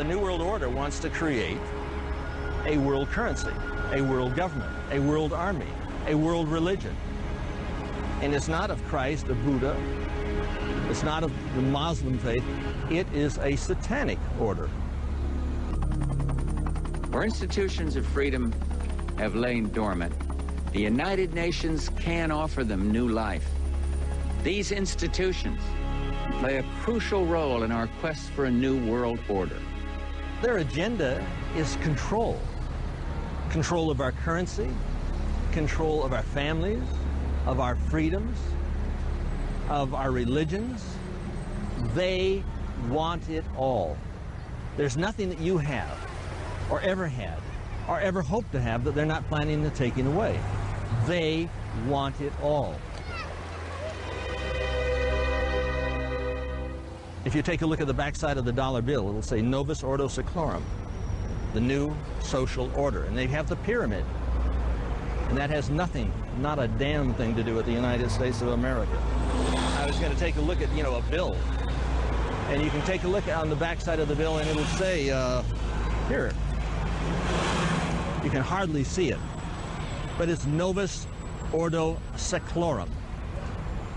New World Order wants to create a world currency, a world government, a world army, a world religion. And it's not of Christ, of Buddha, it's not of the Muslim faith, it is a satanic order. Our institutions of freedom have lain dormant. The United Nations can offer them new life. These institutions play a crucial role in our quest for a new world order. Their agenda is control. Control of our currency, control of our families, of our freedoms, of our religions. They want it all. There's nothing that you have, or ever had, or ever hope to have that they're not planning on taking away. They want it all. If you take a look at the backside of the dollar bill, it'll say Novus Ordo Seclorum, the new social order. And they have the pyramid. And that has nothing, not a damn thing to do with the United States of America. I was going to take a look at, a bill. And you can take a look on the backside of the bill and it'll say, here. You can hardly see it. But it's Novus Ordo Seclorum,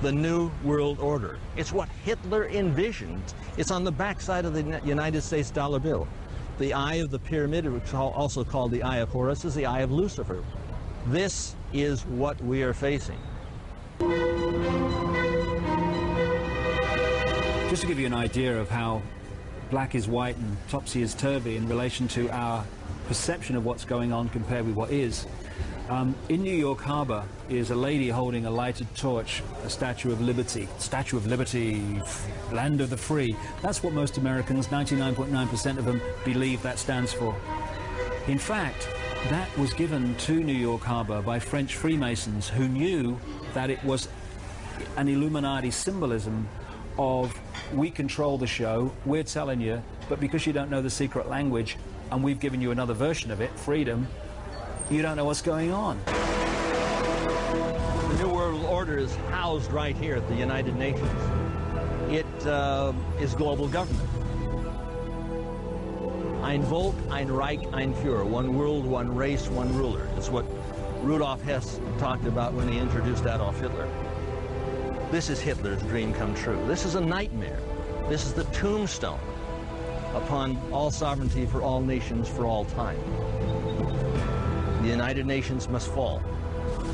the New World Order. It's what Hitler envisioned. It's on the backside of the United States dollar bill. The eye of the pyramid, which is also called the eye of Horus, is the eye of Lucifer. This is what we are facing. Just to give you an idea of how black is white and topsy is turvy in relation to our perception of what's going on compared with what is. In New York Harbor is a lady holding a lighted torch, a Statue of Liberty. Statue of Liberty, land of the free. That's what most Americans, 99.9% of them, believe that stands for. In fact, that was given to New York Harbor by French Freemasons who knew that it was an Illuminati symbolism of, we control the show, we're telling you, but because you don't know the secret language and we've given you another version of it, freedom, you don't know what's going on. The New World Order is housed right here at the United Nations. It is global government. Ein Volk, ein Reich, ein Führer. One world, one race, one ruler. It's what Rudolf Hess talked about when he introduced Adolf Hitler. This is Hitler's dream come true. This is a nightmare. This is the tombstone upon all sovereignty for all nations for all time. The United Nations must fall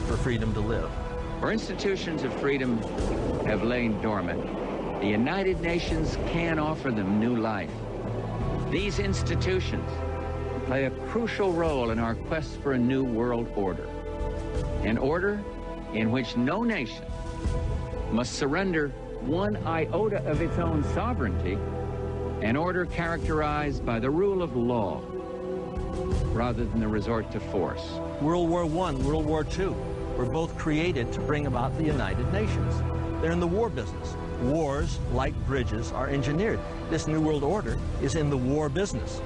for freedom to live. Our institutions of freedom have lain dormant. The United Nations can offer them new life. These institutions play a crucial role in our quest for a new world order. An order in which no nation must surrender one iota of its own sovereignty, an order characterized by the rule of law rather than the resort to force. World War I, World War II were both created to bring about the United Nations. They're in the war business. Wars, like bridges, are engineered. This New World Order is in the war business.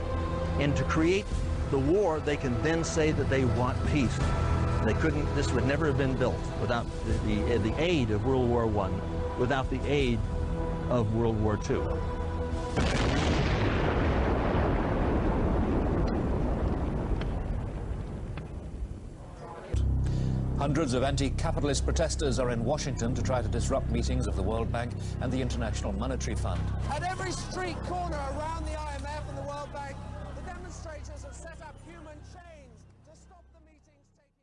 And to create the war, they can then say that they want peace. They couldn't, this would never have been built without the aid of World War I, without the aid of World War II. Hundreds of anti-capitalist protesters are in Washington to try to disrupt meetings of the World Bank and the International Monetary Fund. At every street corner around the IMF and the World Bank, the demonstrators have set up human chains to stop the meetings taking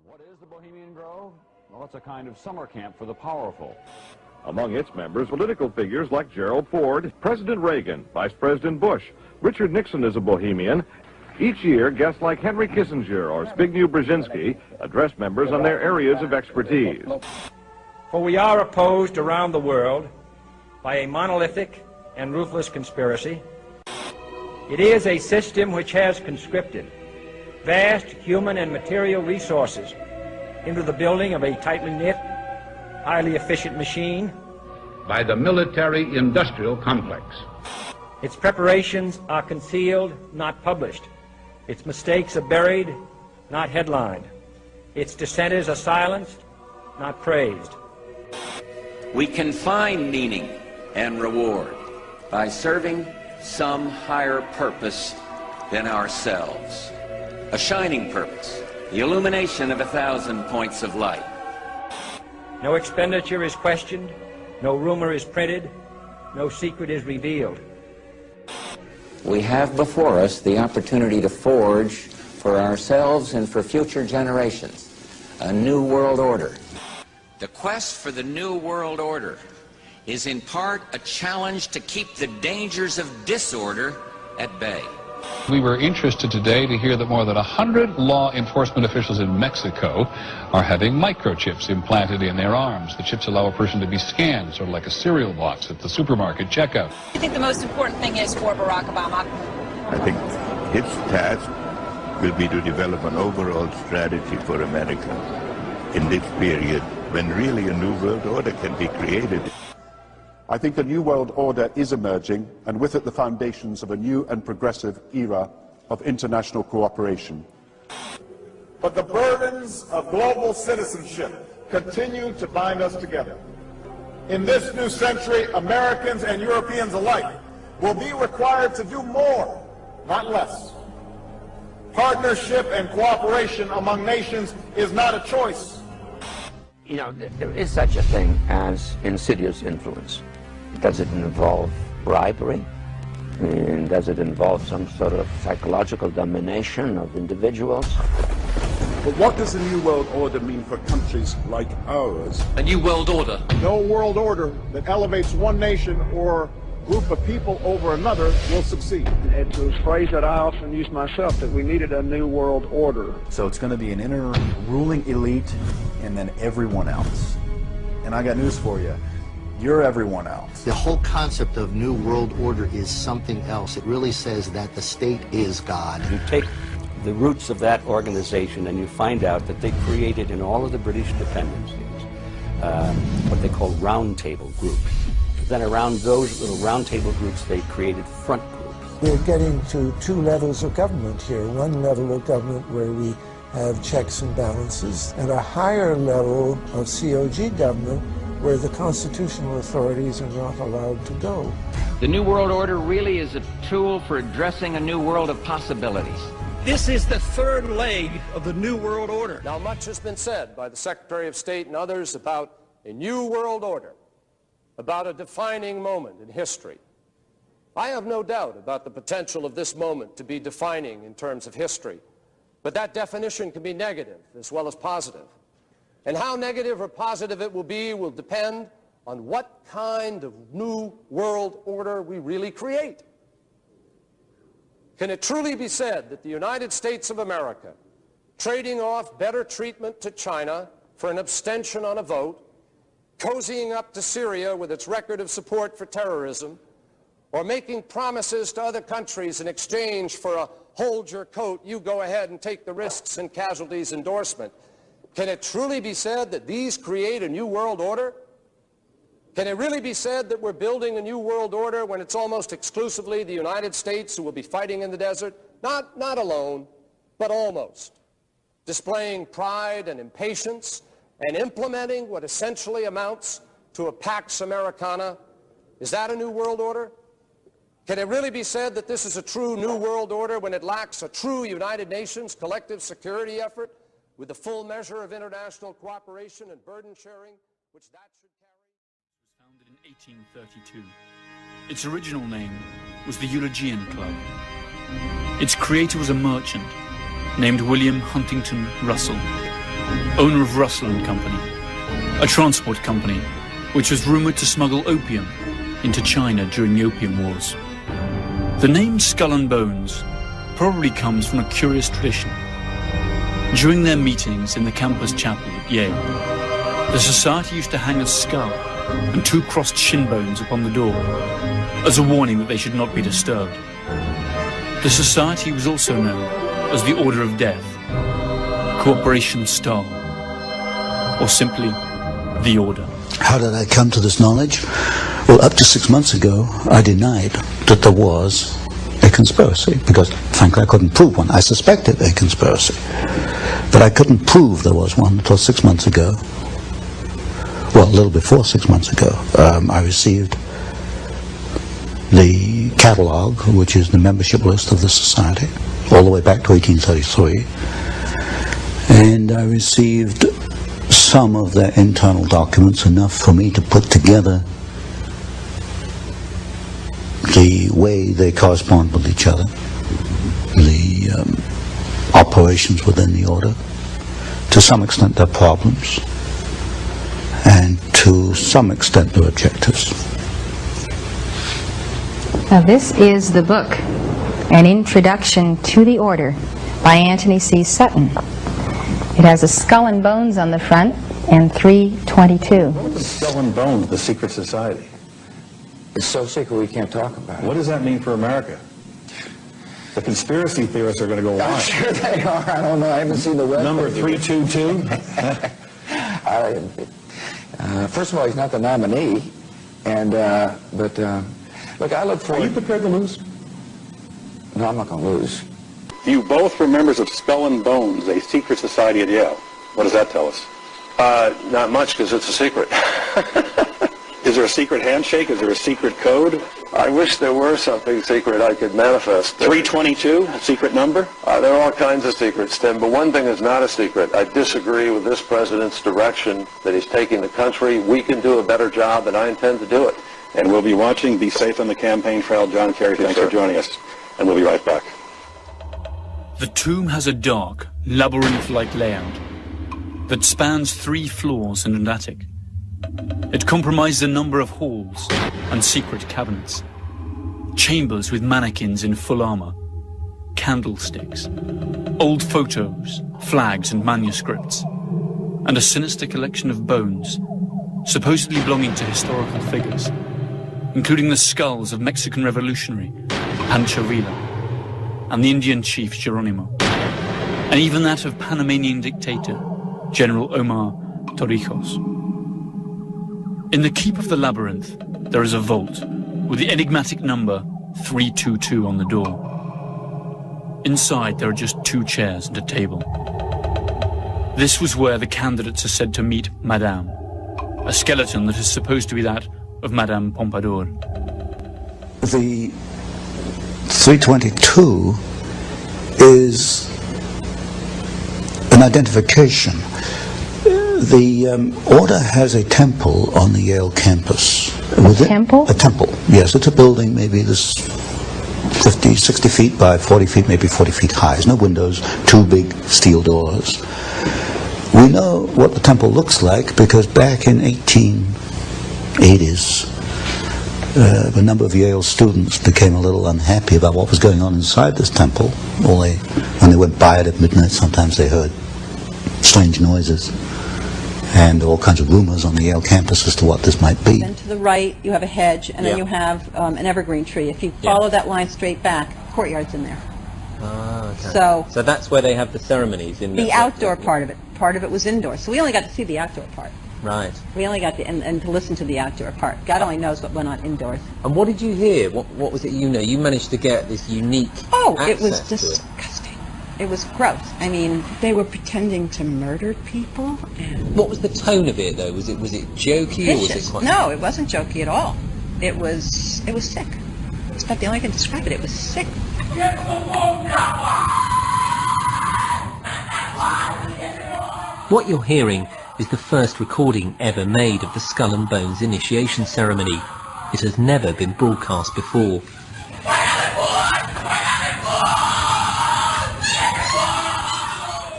place. What is the Bohemian Grove? Well, it's a kind of summer camp for the powerful. Among its members, political figures like Gerald Ford, President Reagan, Vice President Bush, Richard Nixon is a Bohemian. Each year, guests like Henry Kissinger or Zbigniew Brzezinski address members on their areas of expertise. For we are opposed around the world by a monolithic and ruthless conspiracy. It is a system which has conscripted vast human and material resources into the building of a tightly knit, highly efficient machine. By the military-industrial complex. Its preparations are concealed, not published. Its mistakes are buried, not headlined. Its dissenters are silenced, not praised. We can find meaning and reward by serving some higher purpose than ourselves. A shining purpose, the illumination of 1,000 points of light. No expenditure is questioned, no rumor is printed, no secret is revealed. We have before us the opportunity to forge for ourselves and for future generations a new world order. The quest for the new world order is in part a challenge to keep the dangers of disorder at bay. We were interested today to hear that more than 100 law enforcement officials in Mexico are having microchips implanted in their arms. The chips allow a person to be scanned, sort of like a cereal box at the supermarket checkout. I think the most important thing is for Barack Obama. I think his task will be to develop an overall strategy for America in this period when really a new world order can be created. I think a new world order is emerging, and with it the foundations of a new and progressive era of international cooperation. But the burdens of global citizenship continue to bind us together. In this new century, Americans and Europeans alike will be required to do more, not less. Partnership and cooperation among nations is not a choice. You know, there is such a thing as insidious influence. Does it involve bribery? And does it involve some sort of psychological domination of individuals? But what does a new world order mean for countries like ours? A new world order? No world order that elevates one nation or group of people over another will succeed. It's a phrase that I often use myself, that we needed a new world order. So it's going to be an inner ruling elite and then everyone else. And I got news for you. You're everyone else. The whole concept of New World Order is something else. It really says that the state is God. You take the roots of that organization and you find out that they created in all of the British dependencies what they call round table groups. Then around those little round table groups they created front groups. We're getting to two levels of government here. One level of government where we have checks and balances, and a higher level of COG government where the constitutional authorities are not allowed to go. The New World Order really is a tool for addressing a new world of possibilities. This is the third leg of the New World Order. Now, much has been said by the Secretary of State and others about a new world order, about a defining moment in history. I have no doubt about the potential of this moment to be defining in terms of history, but that definition can be negative as well as positive. And how negative or positive it will be will depend on what kind of new world order we really create. Can it truly be said that the United States of America, trading off better treatment to China for an abstention on a vote, cozying up to Syria with its record of support for terrorism, or making promises to other countries in exchange for a hold your coat, you go ahead and take the risks and casualties endorsement, can it truly be said that these create a new world order? Can it really be said that we're building a new world order when it's almost exclusively the United States who will be fighting in the desert? Not alone, but almost. Displaying pride and impatience and implementing what essentially amounts to a Pax Americana. Is that a new world order? Can it really be said that this is a true new world order when it lacks a true United Nations collective security effort with the full measure of international cooperation and burden sharing, which that should carry? It was founded in 1832. Its original name was the Eulogian Club. Its creator was a merchant named William Huntington Russell, owner of Russell and Company, a transport company which was rumored to smuggle opium into China during the Opium Wars. The name Skull and Bones probably comes from a curious tradition. During their meetings in the campus chapel at Yale, the society used to hang a skull and two crossed shin bones upon the door as a warning that they should not be disturbed. The society was also known as the Order of Death, Cooperation Star, or simply the Order. How did I come to this knowledge? Well, up to 6 months ago, I denied that there was a conspiracy, because frankly I couldn't prove one. I suspected a conspiracy, but I couldn't prove there was one until 6 months ago. Well, a little before 6 months ago, I received the the catalogue, which is the membership list of the society, all the way back to 1833. And I received some of their internal documents, enough for me to put together the way they correspond with each other, the operations within the order, to some extent their problems, and to some extent their objectives. Now this is the book, An Introduction to the Order, by Anthony C. Sutton. It has a skull and bones on the front and 322. What is the skull and bones, the secret society? It's so secret we can't talk about it. What does that mean for America? The conspiracy theorists are going to go I'm wild. sure they are. I don't know. I haven't seen the web. Number 322? First of all, he's not the nominee. And, look, I look forward... Are you prepared to lose? No, I'm not going to lose. You both were members of Skull and Bones, a secret society at Yale. What does that tell us? Not much, because it's a secret. Is there a secret handshake? Is there a secret code? I wish there were something secret I could manifest. 322, a secret number? There are all kinds of secrets, Tim, but one thing is not a secret. I disagree with this president's direction that he's taking the country. We can do a better job, and I intend to do it. And we'll be watching. Be safe on the campaign trail. John Kerry, thanks for joining us. And we'll be right back. The tomb has a dark, labyrinth-like layout that spans 3 floors and an attic. It compromises a number of halls and secret cabinets, chambers with mannequins in full armor, candlesticks, old photos, flags and manuscripts, and a sinister collection of bones, supposedly belonging to historical figures, including the skulls of Mexican revolutionary Pancho Villa and the Indian chief Geronimo, and even that of Panamanian dictator General Omar Torrijos. In the keep of the labyrinth, there is a vault with the enigmatic number 322 on the door. Inside, there are just 2 chairs and a table. This was where the candidates are said to meet Madame, a skeleton that is supposed to be that of Madame Pompadour. The 322 is an identification. The order has a temple on the Yale campus. Temple? A temple, yes. It's a building maybe this 50, 60 feet by 40 feet, maybe 40 feet high. There's no windows, 2 big steel doors. We know what the temple looks like because back in 1880s, a number of Yale students became a little unhappy about what was going on inside this temple. When they went by it at midnight, sometimes they heard strange noises and all kinds of rumors on the Yale campus as to what this might be. Then to the right, you have a hedge, and then you have an evergreen tree. If you follow that line straight back, courtyard's in there. Ah, okay. So that's where they have the ceremonies in the outdoor part of it. Part of it was indoor, so we only got to see the outdoor part. Right. We only got and to listen to the outdoor part. God only knows what went on indoors. And what did you hear? What was it you know? You managed to get this unique it was access to it. disgusting. It was gross. I mean, they were pretending to murder people. And What was the tone of it, though? Was it jokey or was it quite... No, it wasn't jokey at all. It was sick. It's about the only way I can describe it. It was sick. What you're hearing is the first recording ever made of the Skull and Bones initiation ceremony. It has never been broadcast before.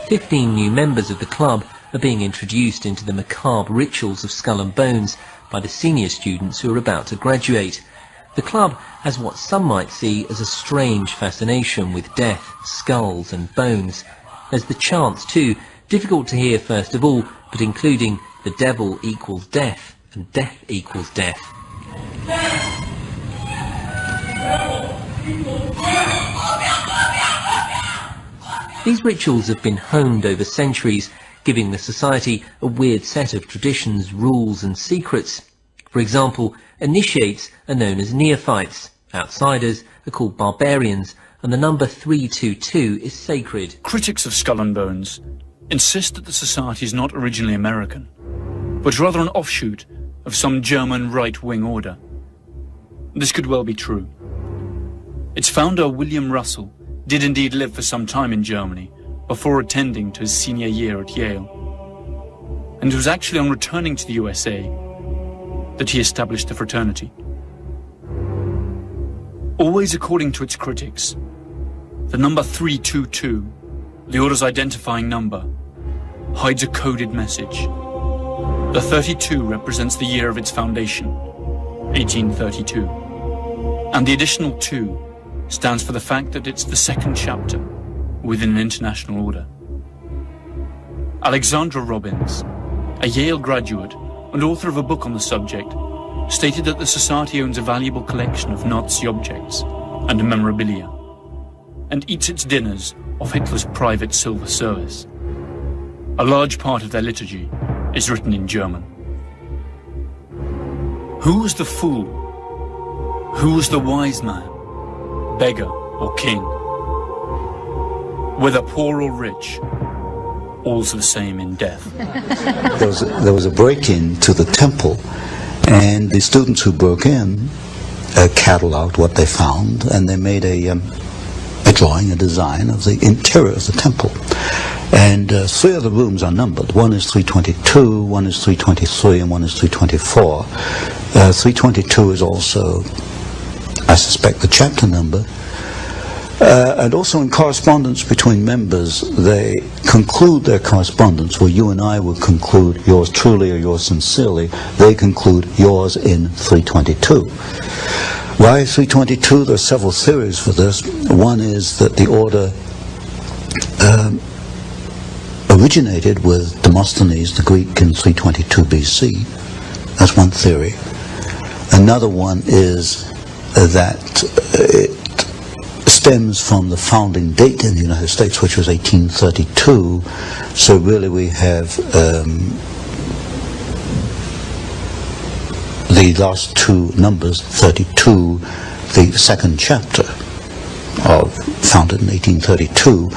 15 new members of the club are being introduced into the macabre rituals of Skull and Bones by the senior students who are about to graduate. The club has what some might see as a strange fascination with death, skulls and bones. There's the chants too, difficult to hear first of all, but including the devil equals death and death equals death. These rituals have been honed over centuries, giving the society a weird set of traditions, rules and secrets. For example, initiates are known as neophytes, outsiders are called barbarians, and the number 322 is sacred. Critics of Skull and Bones insist that the society is not originally American, but rather an offshoot of some German right-wing order. This could well be true. Its founder, William Russell, did indeed live for some time in Germany before attending to his senior year at Yale. And it was actually on returning to the USA that he established the fraternity. Always according to its critics, the number 322, the order's identifying number, hides a coded message. The 32 represents the year of its foundation, 1832. And the additional 2 stands for the fact that it's the second chapter within an international order. Alexandra Robbins, a Yale graduate and author of a book on the subject, stated that the society owns a valuable collection of Nazi objects and memorabilia, and eats its dinners off Hitler's private silver service. A large part of their liturgy is written in German. Who was the fool? Who was the wise man, beggar or king? Whether poor or rich, all's the same in death. There was a break-in to the temple, and the students who broke in cataloged what they found, and they made a drawing, a design of the interior of the temple. And 3 of the rooms are numbered. One is 322, one is 323, and one is 324. 322 is also, I suspect, the chapter number. And also in correspondence between members, they conclude their correspondence where you and I would conclude yours truly or yours sincerely. They conclude yours in 322. Why 322? There are several theories for this. One is that the order originated with Demosthenes, the Greek, in 322 BC. That's one theory. Another one is that it stems from the founding date in the United States, which was 1832. So really we have the last 2 numbers, 32, the second chapter, founded in 1832.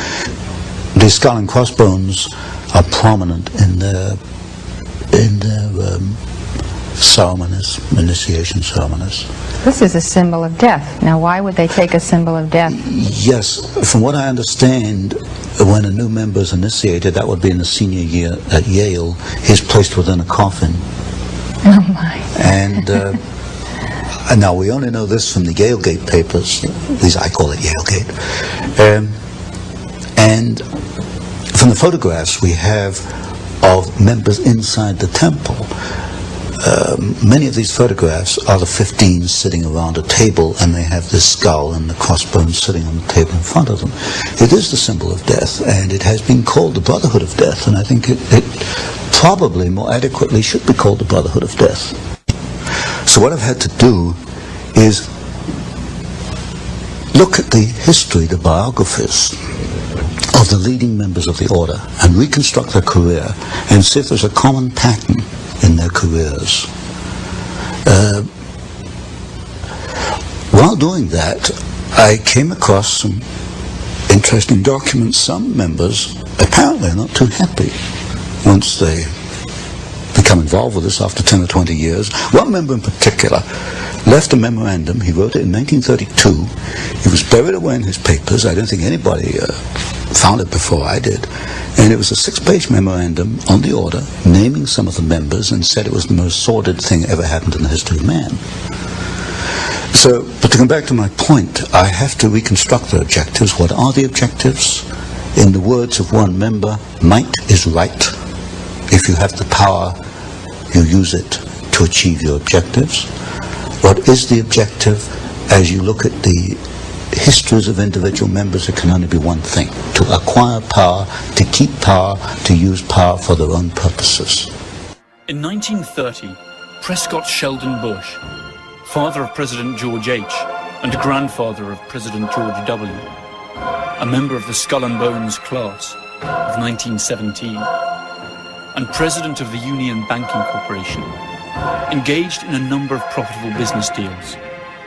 The skull and crossbones are prominent in their ceremonies, initiation ceremonies. This is a symbol of death. Now, why would they take a symbol of death? Yes, from what I understand, when a new member is initiated, that would be in the senior year at Yale, he's placed within a coffin. Oh my. And now we only know this from the Yalegate papers, at least I call it Yalegate. And from the photographs we have of members inside the temple, many of these photographs are the 15 sitting around a table, and they have this skull and the crossbones sitting on the table in front of them. It is the symbol of death, and it has been called the Brotherhood of Death, and I think it probably more adequately should be called the Brotherhood of Death. So what I've had to do is look at the history, the biographies of the leading members of the order, and reconstruct their career, and see if there's a common pattern in their careers. While doing that, I came across some interesting documents. Some members apparently are not too happy once they become involved with this after 10 or 20 years. One member in particular left a memorandum. He wrote it in 1932. It was buried away in his papers. I don't think anybody found it before I did. And it was a 6-page memorandum on the order, naming some of the members, and said it was the most sordid thing ever happened in the history of man. So, but to come back to my point, I have to reconstruct the objectives. What are the objectives? In the words of one member, might is right. If you have the power, you use it to achieve your objectives. What is the objective? As you look at the histories of individual members, it can only be one thing: to acquire power, to keep power, to use power for their own purposes. In 1930, Prescott Sheldon Bush, father of President George H. and grandfather of President George W., a member of the Skull and Bones class of 1917, and president of the Union Banking Corporation, engaged in a number of profitable business deals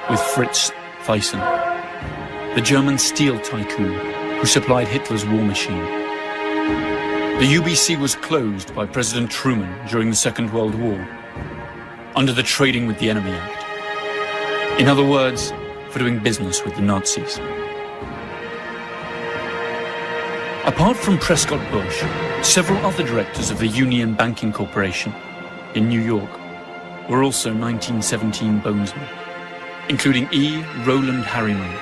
with Fritz Thyssen, the German steel tycoon who supplied Hitler's war machine. The UBC was closed by President Truman during the Second World War under the Trading with the Enemy Act. In other words, for for doing business with the Nazis. Apart from Prescott Bush, several other directors of the Union Banking Corporation in New York were also 1917 bonesmen, including E. Rowland Harriman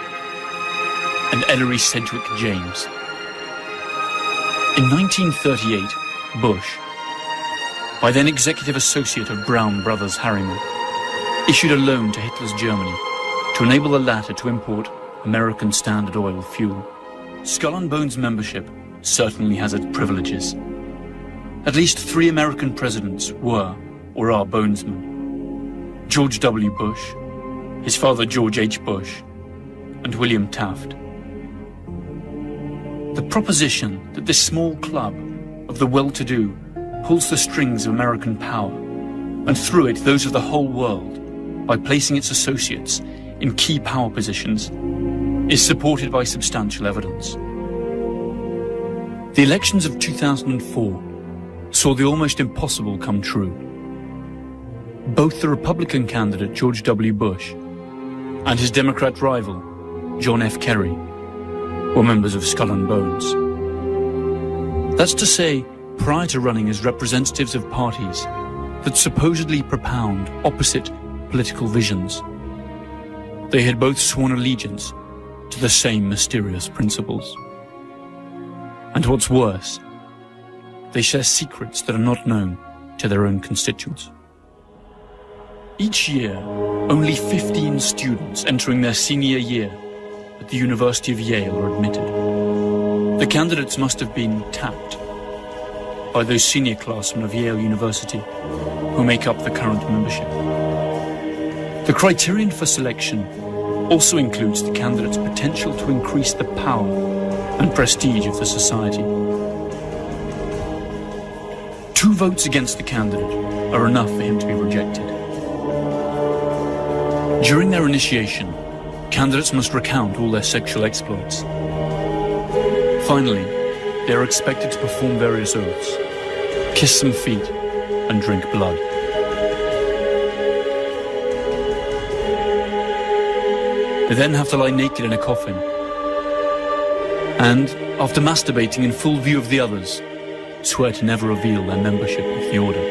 and Ellery Sedgwick James. In 1938, Bush, by then executive associate of Brown Brothers Harriman, issued a loan to Hitler's Germany to enable the latter to import American Standard Oil fuel. Skull and Bones membership certainly has its privileges. At least 3 American presidents were or are bonesmen: George W. Bush, his father George H. Bush, and William Taft. The proposition that this small club of the well-to-do pulls the strings of American power, and through it those of the whole world, by placing its associates in key power positions, is supported by substantial evidence. The elections of 2004 saw the almost impossible come true. Both the Republican candidate George W. Bush and his Democrat rival John F. Kerry were members of Skull and Bones. That's to say, prior to running as representatives of parties that supposedly propound opposite political visions, they had both sworn allegiance to the same mysterious principles. And what's worse, they share secrets that are not known to their own constituents. Each year, only 15 students entering their senior year at the University of Yale are admitted. The candidates must have been tapped by those senior classmen of Yale University who make up the current membership. The criterion for selection also includes the candidate's potential to increase the power and prestige of the society. 2 votes against the candidate are enough for him to be rejected. During their initiation, candidates must recount all their sexual exploits. Finally, they are expected to perform various oaths, kiss some feet, and drink blood. They then have to lie naked in a coffin, and, after masturbating in full view of the others, swear to never reveal their membership of the order.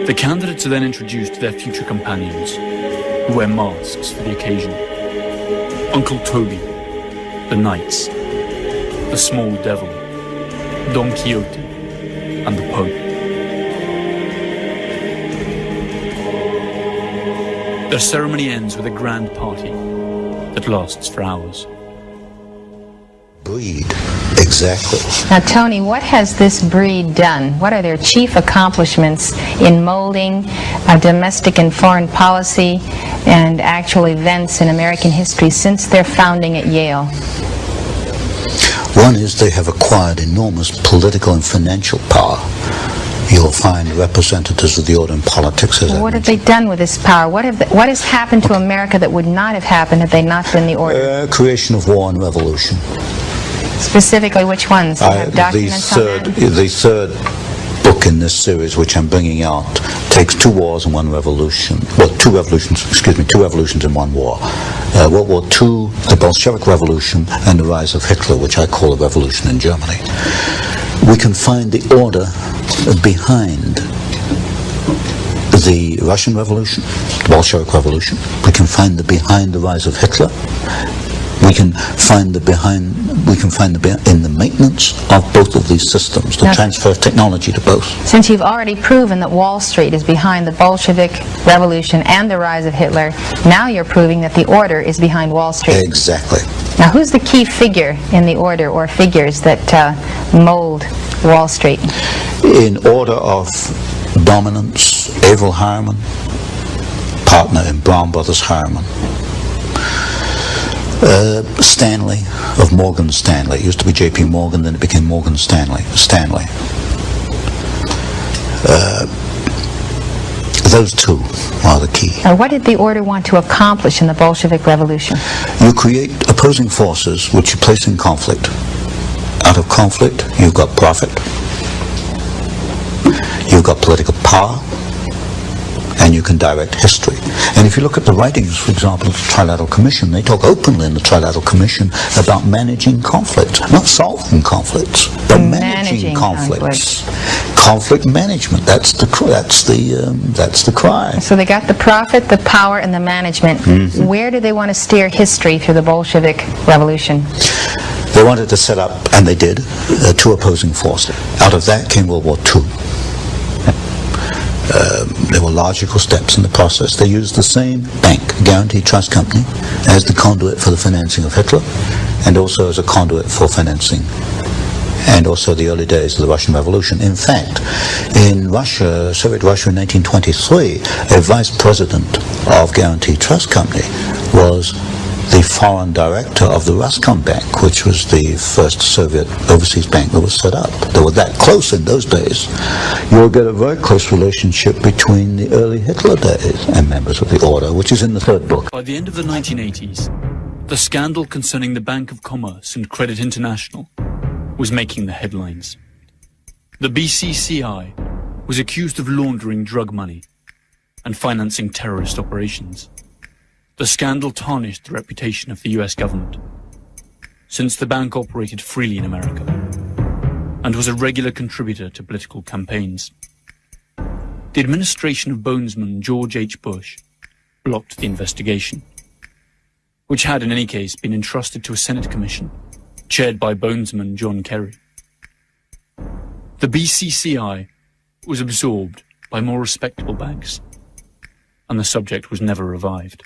The candidates are then introduced to their future companions, who wear masks for the occasion. Uncle Toby, the Knights, the Small Devil, Don Quixote, and the Pope. Their ceremony ends with a grand party that lasts for hours. Breed, exactly. Now, Tony, what has this breed done? What are their chief accomplishments in molding domestic and foreign policy and actual events in American history since their founding at Yale? One is they have acquired enormous political and financial power. You'll find representatives of the order in politics. What have they done with this power? What has happened to America that would not have happened had they not been the order? Creation of war and revolution. Specifically, which ones? You have documents on that? The third book in this series, which I'm bringing out, takes 2 wars and 1 revolution. Well, 2 revolutions and 1 war. World War II, the Bolshevik Revolution, and the rise of Hitler, which I call a revolution in Germany. We can find the order behind the Russian Revolution, the Bolshevik Revolution. We can find behind the rise of Hitler. We can find in the maintenance of both of these systems, the transfer of technology to both. Since you've already proven that Wall Street is behind the Bolshevik Revolution and the rise of Hitler, now you're proving that the order is behind Wall Street. Exactly. Now, who's the key figure in the order or figures that mold Wall Street? In order of dominance, Averell Harriman, partner in Brown Brothers Harriman. Stanley of Morgan Stanley. It used to be J.P. Morgan, then it became Morgan Stanley. Those 2 are the key. Now, what did the order want to accomplish in the Bolshevik Revolution? You create opposing forces which you place in conflict. Out of conflict, you've got profit, you've got political power, and you can direct history. And if you look at the writings, for example, of the Trilateral Commission, they talk openly in the Trilateral Commission about managing conflict, not solving conflicts, but managing conflicts. Conflict management, that's the cry. So they got the profit, the power, and the management. Where do they want to steer history through the Bolshevik Revolution? They wanted to set up, and they did, two opposing forces. Out of that came World War II. There were logical steps in the process. They used the same bank, Guaranteed Trust Company, as the conduit for the financing of Hitler, and also as a conduit for financing, and also the early days of the Russian Revolution. In fact, in Russia, Soviet Russia in 1923, a vice president of Guaranteed Trust Company was the foreign director of the Roscom Bank, which was the first Soviet overseas bank that was set up. They were that close in those days. You'll get a very close relationship between the early Hitler days and members of the order, which is in the third book. By the end of the 1980s, the scandal concerning the Bank of Commerce and Credit International was making the headlines. The BCCI was accused of laundering drug money and financing terrorist operations. The scandal tarnished the reputation of the US government, since the bank operated freely in America and was a regular contributor to political campaigns. The administration of Bonesman George H. Bush blocked the investigation, which had in any case been entrusted to a Senate commission chaired by Bonesman John Kerry. The BCCI was absorbed by more respectable banks, and the subject was never revived.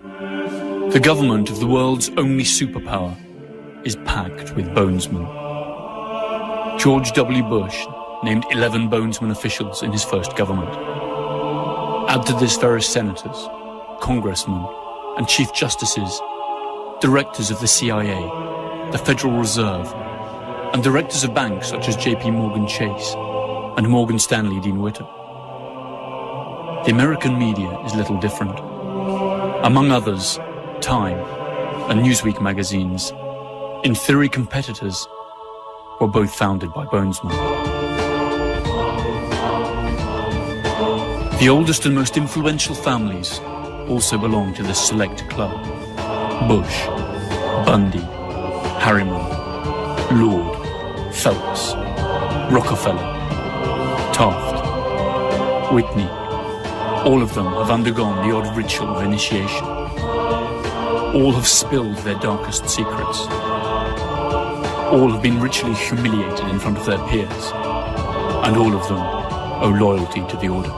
The government of the world's only superpower is packed with bonesmen. George W. Bush named 11 bonesman officials in his first government. Add to this various senators, congressmen, and chief justices, directors of the CIA, the Federal Reserve, and directors of banks such as J.P. Morgan Chase and Morgan Stanley Dean Witter. The American media is little different. Among others, Time and Newsweek magazines, in theory competitors, were both founded by bonesmen. The oldest and most influential families also belong to this select club. Bush, Bundy, Harriman, Lord, Phelps, Rockefeller, Taft, Whitney. All of them have undergone the odd ritual of initiation. All have spilled their darkest secrets. All have been ritually humiliated in front of their peers. And all of them owe loyalty to the order.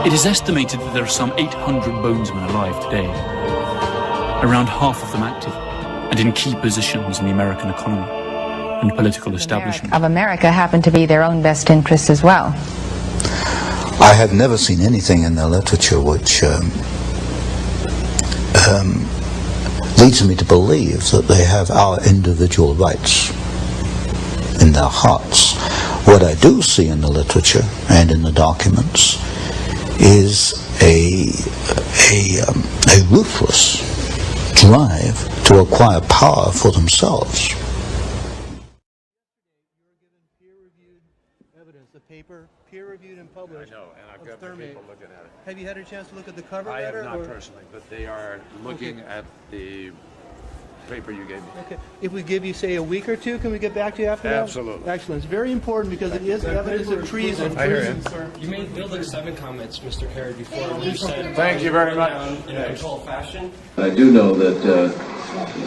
It is estimated that there are some 800 bonesmen alive today, around half of them active and in key positions in the American economy and political establishment. Of America happen to be their own best interests as well. I have never seen anything in their literature which leads me to believe that they have our individual rights in their hearts. What I do see in the literature and in the documents is a ruthless drive to acquire power for themselves. Peer-reviewed and published. I know, and I've got people looking at it. Have you had a chance to look at the cover I letter? have not personally, but they are looking at the paper you gave me. Okay. If we give you, say, a week or two, can we get back to you after that? Absolutely. Excellent. It's very important because it is evidence of treason. I hear you. You made Building 7 comments, Mr. Kerry, before you said... Thank you very much. ...in a controlled fashion. I do know that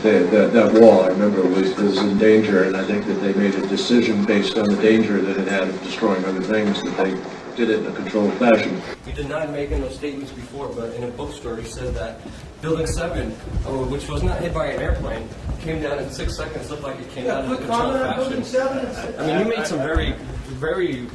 that wall, I remember, was in danger, and I think that they made a decision based on the danger that it had of destroying other things, that they did it in a controlled fashion. You denied making those statements before, but in a bookstore you said that Building 7, which was not hit by an airplane, came down in 6 seconds, looked like it came down in a controlled fashion. I mean, you made some very,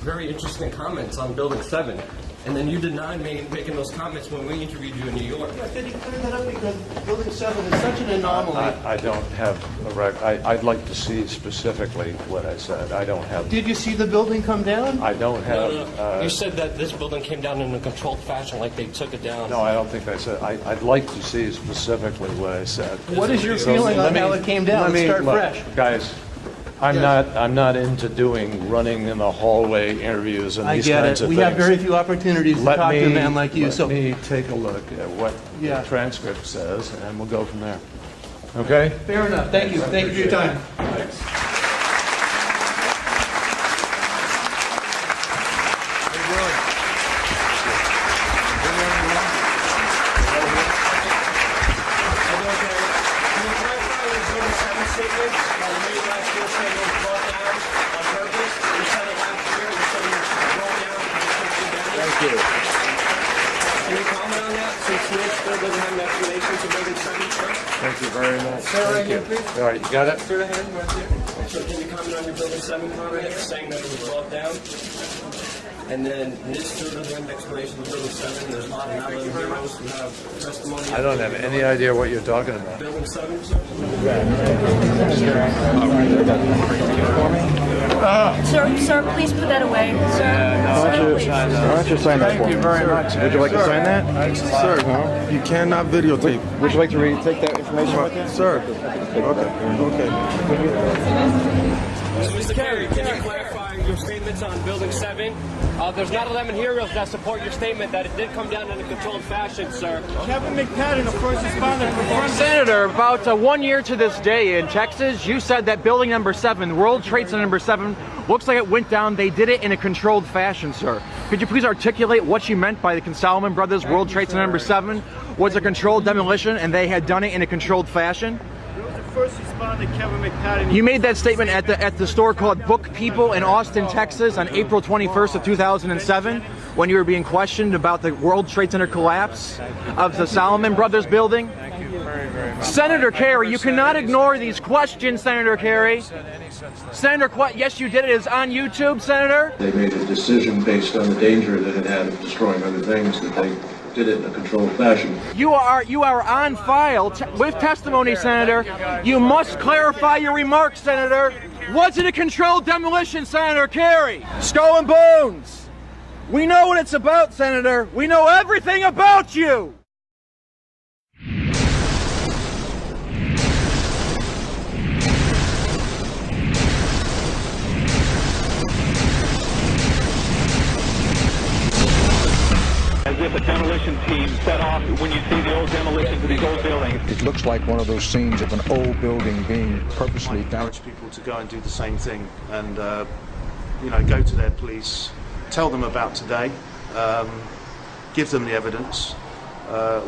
very interesting comments on Building 7. And then you denied making those comments when we interviewed you in New York. Can you clear that up, because Building 7 is such an anomaly. I don't have a record. I'd like to see specifically what I said. I don't have... Did you see the building come down? I don't have... No. You said that this building came down in a controlled fashion, like they took it down. No, I don't think I said... I'd like to see specifically what I said. What is your feeling on how it came down? Let's start fresh. Guys, I'm not into running in the hallway interviews and these kinds of things. We have very few opportunities to talk to a man like you. Let me take a look at what the transcript says, and we'll go from there. Okay? Fair enough. Thank you. Thank you for your time. Thanks. Thank you very much. Sir, right here, please. All right, you got it? Sir, right here. So can you comment on your building 7 comment saying that it was brought down? And then this further explanation of building 7, there's a lot of heroes who have testimony. I don't have any idea what you're talking about. Building 7, sir? Sir, please put that away. Sir, please. Why don't you sign that for me? Thank you very much. Would you like to sign that? Sir, no, you cannot videotape. Would you like to take that information with you? Sir, okay. So, Mr. Kerry, can you clarify your statements on Building 7? There's not 11 heroes that support your statement that it did come down in a controlled fashion, sir. Kevin McPadden, of course, responded. Senator, about 1 year to this day in Texas, you said that building number 7, World Trade Center number 7, looks like it went down. They did it in a controlled fashion, sir. Could you please articulate what you meant by the Salomon Brothers World Trade Center number 7 was a controlled demolition and they had done it in a controlled fashion? First responded Kevin McPadden. You made that statement at the store called Book People in Austin, Texas on April 21st of 2007 when you were being questioned about the World Trade Center collapse of the Salomon Brothers building. Thank you very much. Senator Kerry, you cannot ignore these questions, Senator Kerry. Yes, you did. It is on YouTube, Senator. They made a decision based on the danger that it had of destroying other things, that they did it in a controlled fashion. You are on file with testimony, Senator. You must clarify your remarks, Senator. Was it a controlled demolition, Senator Kerry? Skull and Bones. We know what it's about, Senator. We know everything about you. As if a demolition team set off when you see the old demolitions of these old buildings. It looks like one of those scenes of an old building being purposely damaged. People to go and do the same thing and go to their police, tell them about today, give them the evidence.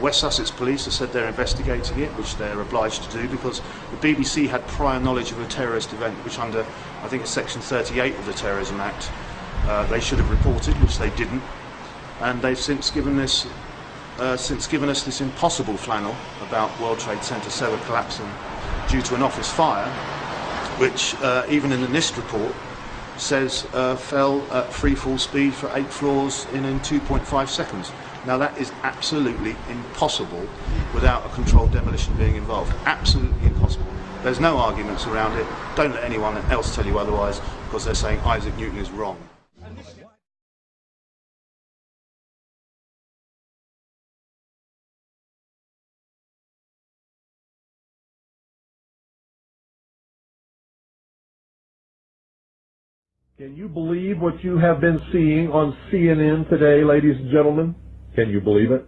West Sussex Police have said they're investigating it, which they're obliged to do because the BBC had prior knowledge of a terrorist event, which under, I think it's Section 38 of the Terrorism Act, they should have reported, which they didn't. And they've since given us this impossible flannel about World Trade Center 7 collapsing due to an office fire, which even in the NIST report says fell at free fall speed for 8 floors in 2.5 seconds. Now that is absolutely impossible without a controlled demolition being involved. Absolutely impossible. There's no arguments around it. Don't let anyone else tell you otherwise because they're saying Isaac Newton is wrong. Can you believe what you have been seeing on CNN today, ladies and gentlemen? Can you believe it?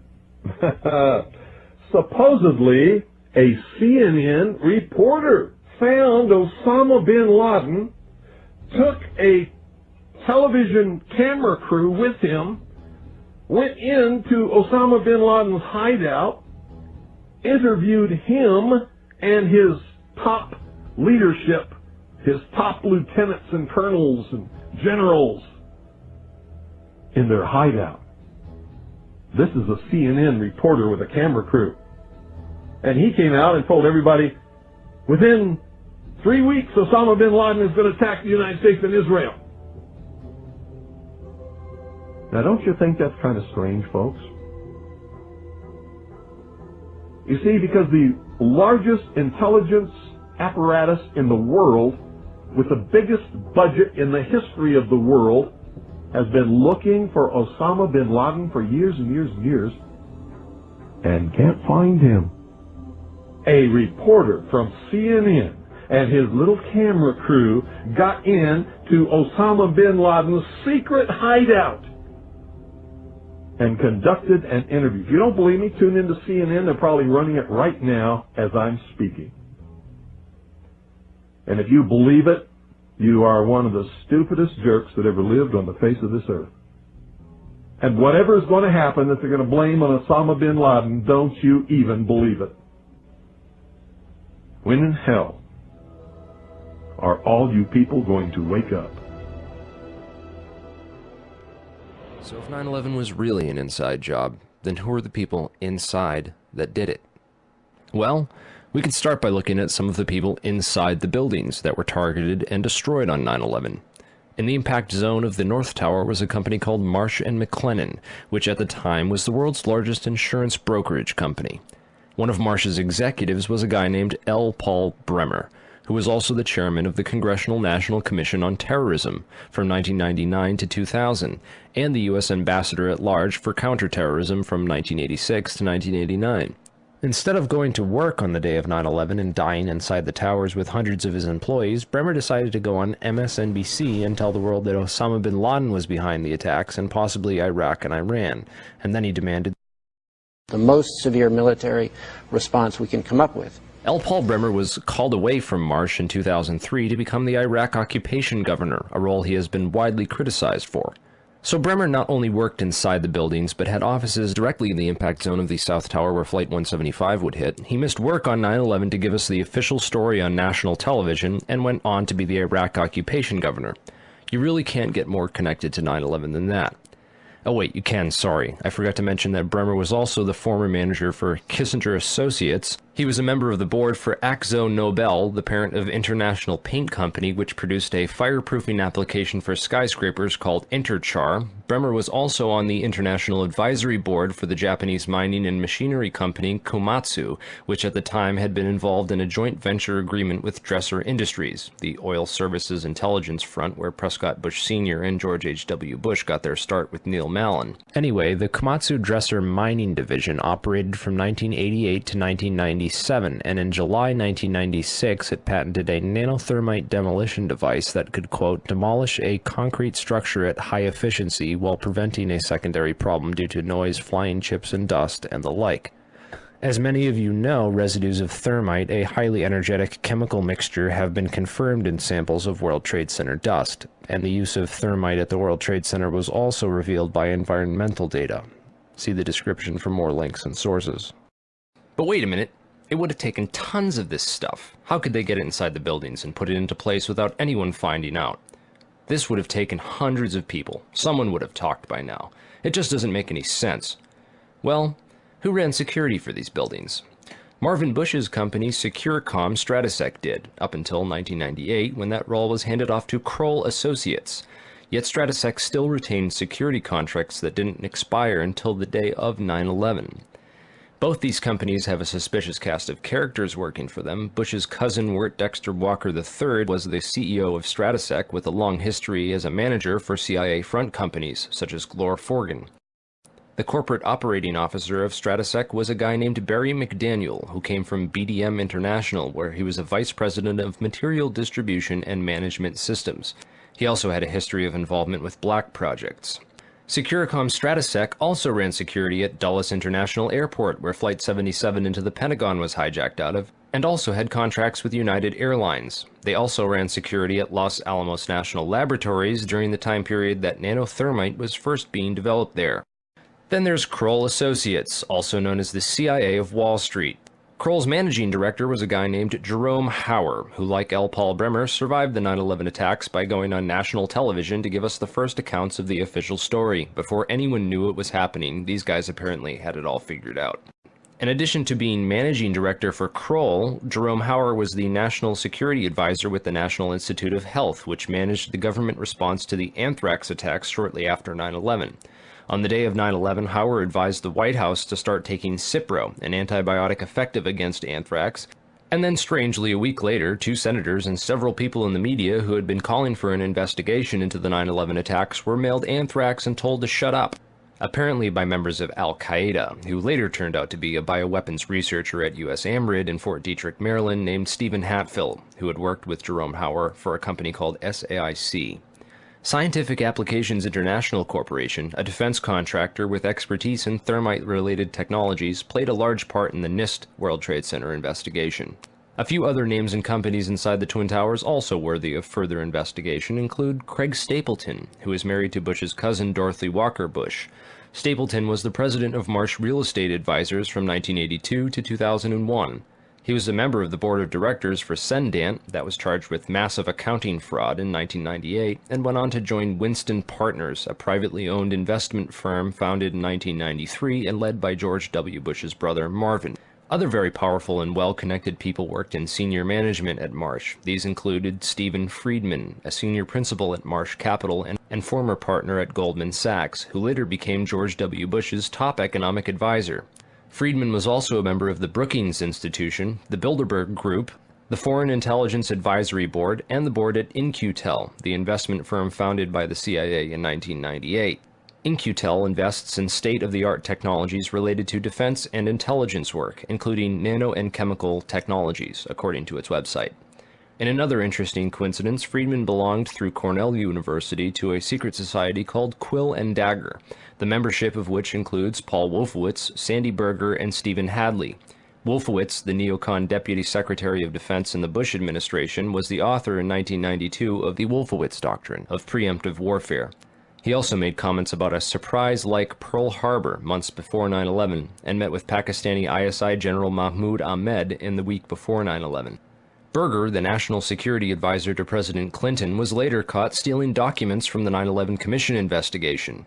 Supposedly, a CNN reporter found Osama bin Laden, took a television camera crew with him, went into Osama bin Laden's hideout, interviewed him and his top leadership, his top lieutenants and colonels and generals in their hideout. This is a CNN reporter with a camera crew. And he came out and told everybody, within 3 weeks, Osama bin Laden is going to attack the United States and Israel. Now, don't you think that's kind of strange, folks? You see, because the largest intelligence apparatus in the world, with the biggest budget in the history of the world, has been looking for Osama bin Laden for years and years and years, and can't find him. A reporter from CNN and his little camera crew got in to Osama bin Laden's secret hideout and conducted an interview. If you don't believe me, tune into CNN. They're probably running it right now as I'm speaking. And if you believe it, you are one of the stupidest jerks that ever lived on the face of this earth. And whatever is going to happen that they're going to blame on Osama bin Laden, don't you even believe it. When in hell are all you people going to wake up? So if 9/11 was really an inside job, then who are the people inside that did it? Well, we can start by looking at some of the people inside the buildings that were targeted and destroyed on 9/11. In the impact zone of the North Tower was a company called Marsh & McLennan, which at the time was the world's largest insurance brokerage company. One of Marsh's executives was a guy named L. Paul Bremer, who was also the chairman of the Congressional National Commission on Terrorism from 1999 to 2000, and the U.S. Ambassador at Large for Counterterrorism from 1986 to 1989. Instead of going to work on the day of 9/11 and dying inside the towers with hundreds of his employees, Bremer decided to go on MSNBC and tell the world that Osama bin Laden was behind the attacks and possibly Iraq and Iran, and then he demanded the most severe military response we can come up with. L. Paul Bremer was called away from Marsh in 2003 to become the Iraq occupation governor, a role he has been widely criticized for. So Bremer not only worked inside the buildings, but had offices directly in the impact zone of the South Tower where Flight 175 would hit. He missed work on 9/11 to give us the official story on national television, and went on to be the Iraq occupation governor. You really can't get more connected to 9/11 than that. Oh wait, you can, sorry. I forgot to mention that Bremer was also the former manager for Kissinger Associates. He was a member of the board for Akzo Nobel, the parent of International Paint Company, which produced a fireproofing application for skyscrapers called Interchar. Bremer was also on the International Advisory Board for the Japanese mining and machinery company Komatsu, which at the time had been involved in a joint venture agreement with Dresser Industries, the oil services intelligence front where Prescott Bush Sr. and George H.W. Bush got their start with Neil Mallon. Anyway, the Komatsu Dresser mining division operated from 1988 to 1997, and in July 1996 it patented a nanothermite demolition device that could, quote, demolish a concrete structure at high efficiency while preventing a secondary problem due to noise, flying chips and dust, and the like. As many of you know, residues of thermite, a highly energetic chemical mixture, have been confirmed in samples of World Trade Center dust, and the use of thermite at the World Trade Center was also revealed by environmental data. See the description for more links and sources. But wait a minute, it would have taken tons of this stuff. How could they get it inside the buildings and put it into place without anyone finding out? This would have taken hundreds of people. Someone would have talked by now. It just doesn't make any sense. Well, who ran security for these buildings? Marvin Bush's company Securicom Stratesec did, up until 1998, when that role was handed off to Kroll Associates. Yet Stratesec still retained security contracts that didn't expire until the day of 9/11. Both these companies have a suspicious cast of characters working for them. Bush's cousin, Wirt Dexter Walker III, was the CEO of Stratesec with a long history as a manager for CIA front companies, such as Glor Forgan. The corporate operating officer of Stratesec was a guy named Barry McDaniel, who came from BDM International, where he was a vice president of material distribution and management systems. He also had a history of involvement with black projects. Securicom Stratesec also ran security at Dulles International Airport, where Flight 77 into the Pentagon was hijacked out of, and also had contracts with United Airlines. They also ran security at Los Alamos National Laboratories during the time period that nanothermite was first being developed there. Then there's Kroll Associates, also known as the CIA of Wall Street. Kroll's managing director was a guy named Jerome Hauer, who, like L. Paul Bremer, survived the 9/11 attacks by going on national television to give us the first accounts of the official story. Before anyone knew it was happening, these guys apparently had it all figured out. In addition to being managing director for Kroll, Jerome Hauer was the national security advisor with the National Institute of Health, which managed the government response to the anthrax attacks shortly after 9/11. On the day of 9/11, Hauer advised the White House to start taking Cipro, an antibiotic effective against anthrax, and then strangely a week later, 2 senators and several people in the media who had been calling for an investigation into the 9/11 attacks were mailed anthrax and told to shut up. apparently by members of Al-Qaeda, who later turned out to be a bioweapons researcher at U.S. AMRID in Fort Detrick, Maryland, named Stephen Hatfill, who had worked with Jerome Hauer for a company called SAIC. Scientific Applications International Corporation, a defense contractor with expertise in thermite-related technologies, played a large part in the NIST World Trade Center investigation. A few other names and companies inside the Twin Towers also worthy of further investigation include Craig Stapleton, who is married to Bush's cousin Dorothy Walker Bush. Stapleton was the president of Marsh Real Estate Advisors from 1982 to 2001. He was a member of the board of directors for Cendant, that was charged with massive accounting fraud in 1998, and went on to join Winston Partners, a privately owned investment firm founded in 1993 and led by George W. Bush's brother Marvin. Other very powerful and well-connected people worked in senior management at Marsh. These included Stephen Friedman, a senior principal at Marsh Capital and former partner at Goldman Sachs, who later became George W. Bush's top economic advisor. Friedman was also a member of the Brookings Institution, the Bilderberg Group, the Foreign Intelligence Advisory Board, and the board at In-Q-Tel, the investment firm founded by the CIA in 1998. In-Q-Tel invests in state-of-the-art technologies related to defense and intelligence work, including nano and chemical technologies, according to its website. In another interesting coincidence, Friedman belonged through Cornell University to a secret society called Quill and Dagger, the membership of which includes Paul Wolfowitz, Sandy Berger, and Stephen Hadley. Wolfowitz, the neocon Deputy Secretary of Defense in the Bush administration, was the author in 1992 of the Wolfowitz Doctrine of preemptive warfare. He also made comments about a surprise-like Pearl Harbor months before 9/11 and met with Pakistani ISI General Mahmoud Ahmed in the week before 9/11. Berger, the national security advisor to President Clinton, was later caught stealing documents from the 9/11 Commission investigation.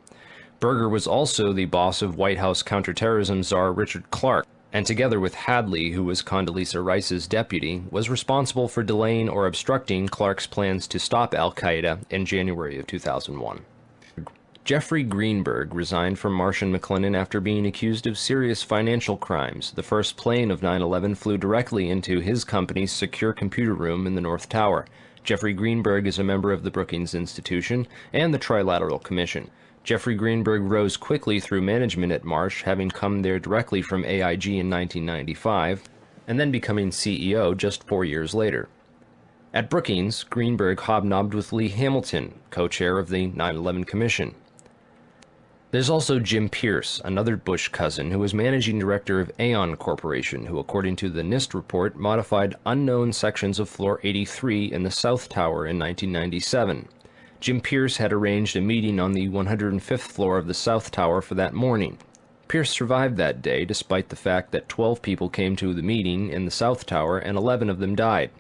Berger was also the boss of White House counterterrorism czar Richard Clarke, and together with Hadley, who was Condoleezza Rice's deputy, was responsible for delaying or obstructing Clarke's plans to stop al-Qaeda in January of 2001. Jeffrey Greenberg resigned from Marsh & McLennan after being accused of serious financial crimes. The first plane of 9/11 flew directly into his company's secure computer room in the North Tower. Jeffrey Greenberg is a member of the Brookings Institution and the Trilateral Commission. Jeffrey Greenberg rose quickly through management at Marsh, having come there directly from AIG in 1995, and then becoming CEO just 4 years later. At Brookings, Greenberg hobnobbed with Lee Hamilton, co-chair of the 9/11 Commission. There's also Jim Pierce, another Bush cousin, who was managing director of Aon Corporation, who, according to the NIST report, modified unknown sections of Floor 83 in the South Tower in 1997. Jim Pierce had arranged a meeting on the 105th floor of the South Tower for that morning. Pierce survived that day, despite the fact that 12 people came to the meeting in the South Tower and 11 of them died.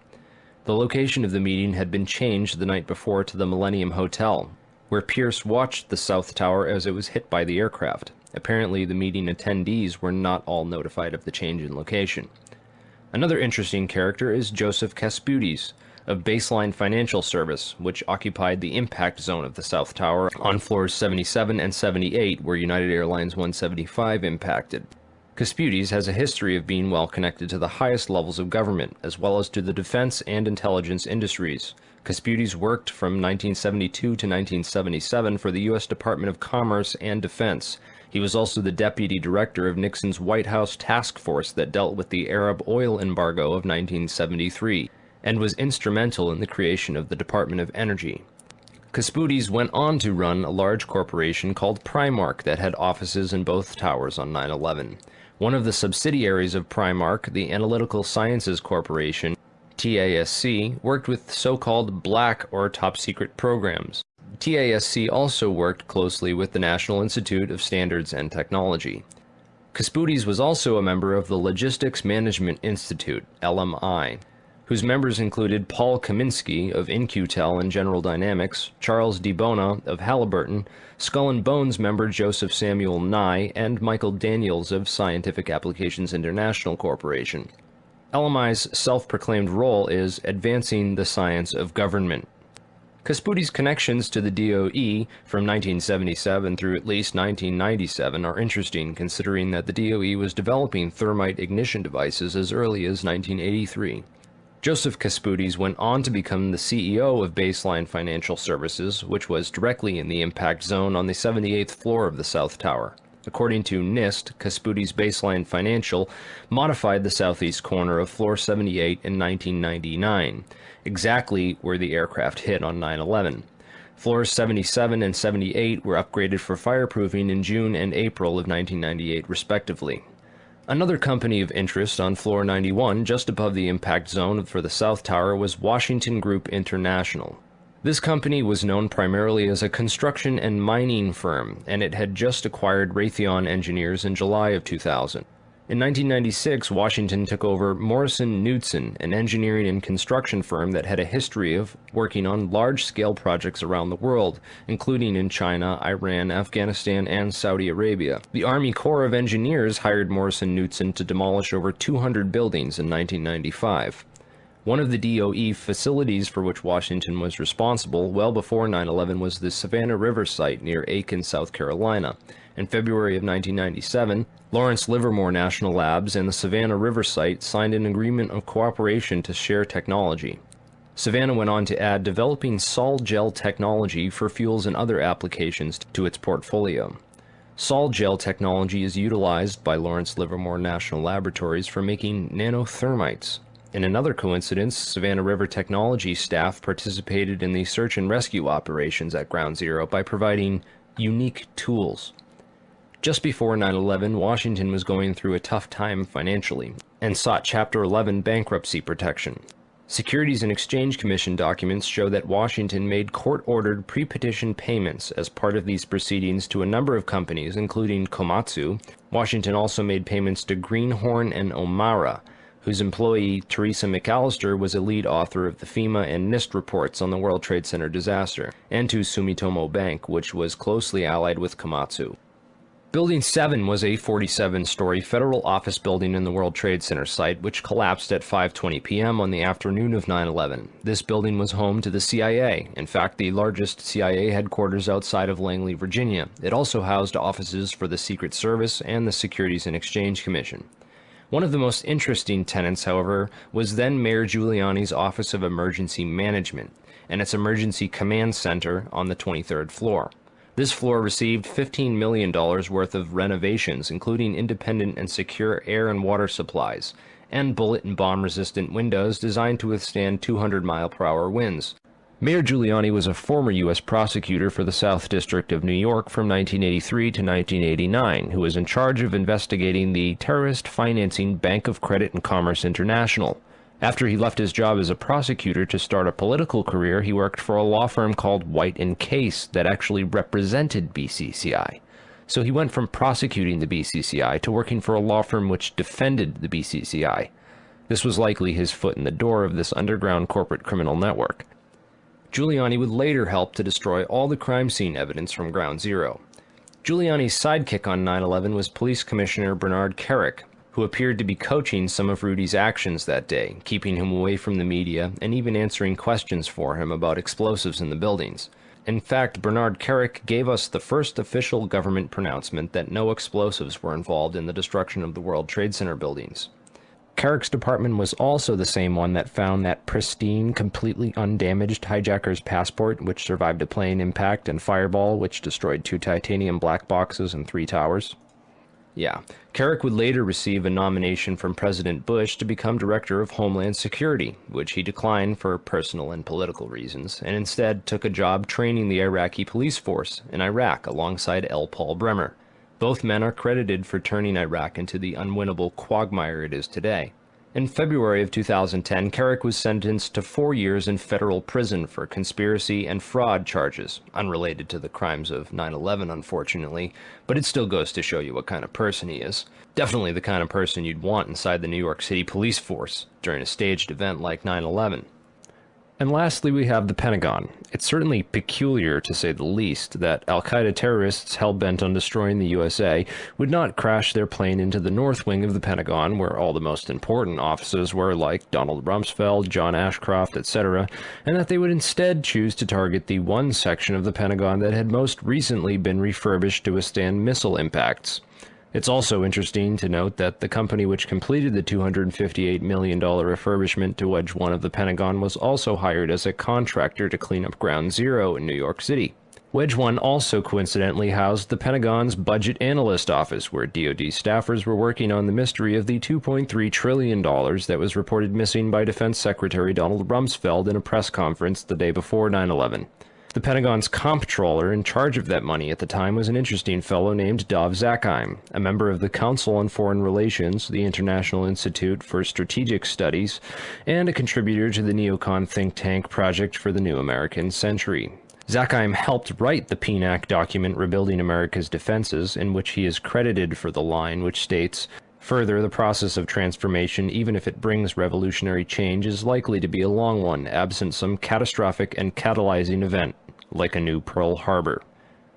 The location of the meeting had been changed the night before to the Millennium Hotel, where Pierce watched the South Tower as it was hit by the aircraft. Apparently, the meeting attendees were not all notified of the change in location. Another interesting character is Joseph Kasputis, of Baseline Financial Service, which occupied the impact zone of the South Tower on floors 77 and 78, where United Airlines 175 impacted. Kasputis has a history of being well connected to the highest levels of government, as well as to the defense and intelligence industries. Kasputis worked from 1972 to 1977 for the U.S. Department of Commerce and Defense. He was also the deputy director of Nixon's White House task force that dealt with the Arab oil embargo of 1973, and was instrumental in the creation of the Department of Energy. Kasputis went on to run a large corporation called Primark that had offices in both towers on 9/11. One of the subsidiaries of Primark, the Analytical Sciences Corporation, TASC, worked with so-called black or top-secret programs. TASC also worked closely with the National Institute of Standards and Technology. Kasputis was also a member of the Logistics Management Institute, LMI, whose members included Paul Kaminsky of In-Q-Tel and General Dynamics, Charles DiBona of Halliburton, Skull and Bones member Joseph Samuel Nye, and Michael Daniels of Scientific Applications International Corporation. LMI's self-proclaimed role is advancing the science of government. Kasputis' connections to the DOE from 1977 through at least 1997 are interesting, considering that the DOE was developing thermite ignition devices as early as 1983. Joseph Kasputis went on to become the CEO of Baseline Financial Services, which was directly in the impact zone on the 78th floor of the South Tower. According to NIST, Kasputis' Baseline Financial modified the southeast corner of Floor 78 in 1999, exactly where the aircraft hit on 9/11. Floors 77 and 78 were upgraded for fireproofing in June and April of 1998, respectively. Another company of interest on Floor 91, just above the impact zone for the South Tower, was Washington Group International. This company was known primarily as a construction and mining firm, and it had just acquired Raytheon Engineers in July of 2000. In 1996, Washington took over Morrison Knudsen, an engineering and construction firm that had a history of working on large-scale projects around the world, including in China, Iran, Afghanistan, and Saudi Arabia. The Army Corps of Engineers hired Morrison Knudsen to demolish over 200 buildings in 1995. One of the DOE facilities for which Washington was responsible well before 9/11 was the Savannah River site near Aiken, South Carolina. In February of 1997, Lawrence Livermore National Labs and the Savannah River site signed an agreement of cooperation to share technology. Savannah went on to add developing sol gel technology for fuels and other applications to its portfolio. Sol gel technology is utilized by Lawrence Livermore National Laboratories for making nanothermites. In another coincidence, Savannah River Technology staff participated in the search and rescue operations at Ground Zero by providing unique tools. Just before 9/11, Washington was going through a tough time financially and sought Chapter 11 bankruptcy protection. Securities and Exchange Commission documents show that Washington made court-ordered pre-petition payments as part of these proceedings to a number of companies, including Komatsu. Washington also made payments to Greenhorn and Omara, whose employee, Teresa McAllister, was a lead author of the FEMA and NIST reports on the World Trade Center disaster, and to Sumitomo Bank, which was closely allied with Komatsu. Building 7 was a 47-story federal office building in the World Trade Center site, which collapsed at 5:20 p.m. on the afternoon of 9/11. This building was home to the CIA, in fact the largest CIA headquarters outside of Langley, Virginia. It also housed offices for the Secret Service and the Securities and Exchange Commission. One of the most interesting tenants, however, was then Mayor Giuliani's Office of Emergency Management and its Emergency Command Center on the 23rd floor. This floor received $15 million worth of renovations, including independent and secure air and water supplies, and bullet and bomb-resistant windows designed to withstand 200-mile-per-hour winds. Mayor Giuliani was a former U.S. prosecutor for the South District of New York from 1983 to 1989, who was in charge of investigating the terrorist financing Bank of Credit and Commerce International. After he left his job as a prosecutor to start a political career, he worked for a law firm called White & Case that actually represented BCCI. So he went from prosecuting the BCCI to working for a law firm which defended the BCCI. This was likely his foot in the door of this underground corporate criminal network. Giuliani would later help to destroy all the crime scene evidence from Ground Zero. Giuliani's sidekick on 9/11 was Police Commissioner Bernard Kerik, who appeared to be coaching some of Rudy's actions that day, keeping him away from the media and even answering questions for him about explosives in the buildings. In fact, Bernard Kerik gave us the first official government pronouncement that no explosives were involved in the destruction of the World Trade Center buildings. Kerik's department was also the same one that found that pristine, completely undamaged hijacker's passport, which survived a plane impact, and Fireball, which destroyed 2 titanium black boxes and 3 towers. Yeah, Kerik would later receive a nomination from President Bush to become Director of Homeland Security, which he declined for personal and political reasons, and instead took a job training the Iraqi police force in Iraq alongside L. Paul Bremer. Both men are credited for turning Iraq into the unwinnable quagmire it is today. In February of 2010, Kerik was sentenced to 4 years in federal prison for conspiracy and fraud charges, unrelated to the crimes of 9/11, unfortunately, but it still goes to show you what kind of person he is. Definitely the kind of person you'd want inside the New York City police force during a staged event like 9/11. And lastly, we have the Pentagon. It's certainly peculiar, to say the least, that al-Qaeda terrorists hell-bent on destroying the USA would not crash their plane into the north wing of the Pentagon, where all the most important offices were, like Donald Rumsfeld, John Ashcroft, etc., and that they would instead choose to target the one section of the Pentagon that had most recently been refurbished to withstand missile impacts. It's also interesting to note that the company which completed the $258 million refurbishment to Wedge 1 of the Pentagon was also hired as a contractor to clean up Ground Zero in New York City. Wedge 1 also coincidentally housed the Pentagon's Budget Analyst Office, where DoD staffers were working on the mystery of the $2.3 trillion that was reported missing by Defense Secretary Donald Rumsfeld in a press conference the day before 9/11. The Pentagon's comptroller in charge of that money at the time was an interesting fellow named Dov Zakheim, a member of the Council on Foreign Relations, the International Institute for Strategic Studies, and a contributor to the neocon think tank Project for the New American Century. Zakheim helped write the PNAC document Rebuilding America's Defenses, in which he is credited for the line which states, "Further, the process of transformation, even if it brings revolutionary change, is likely to be a long one, absent some catastrophic and catalyzing event, like a new Pearl Harbor."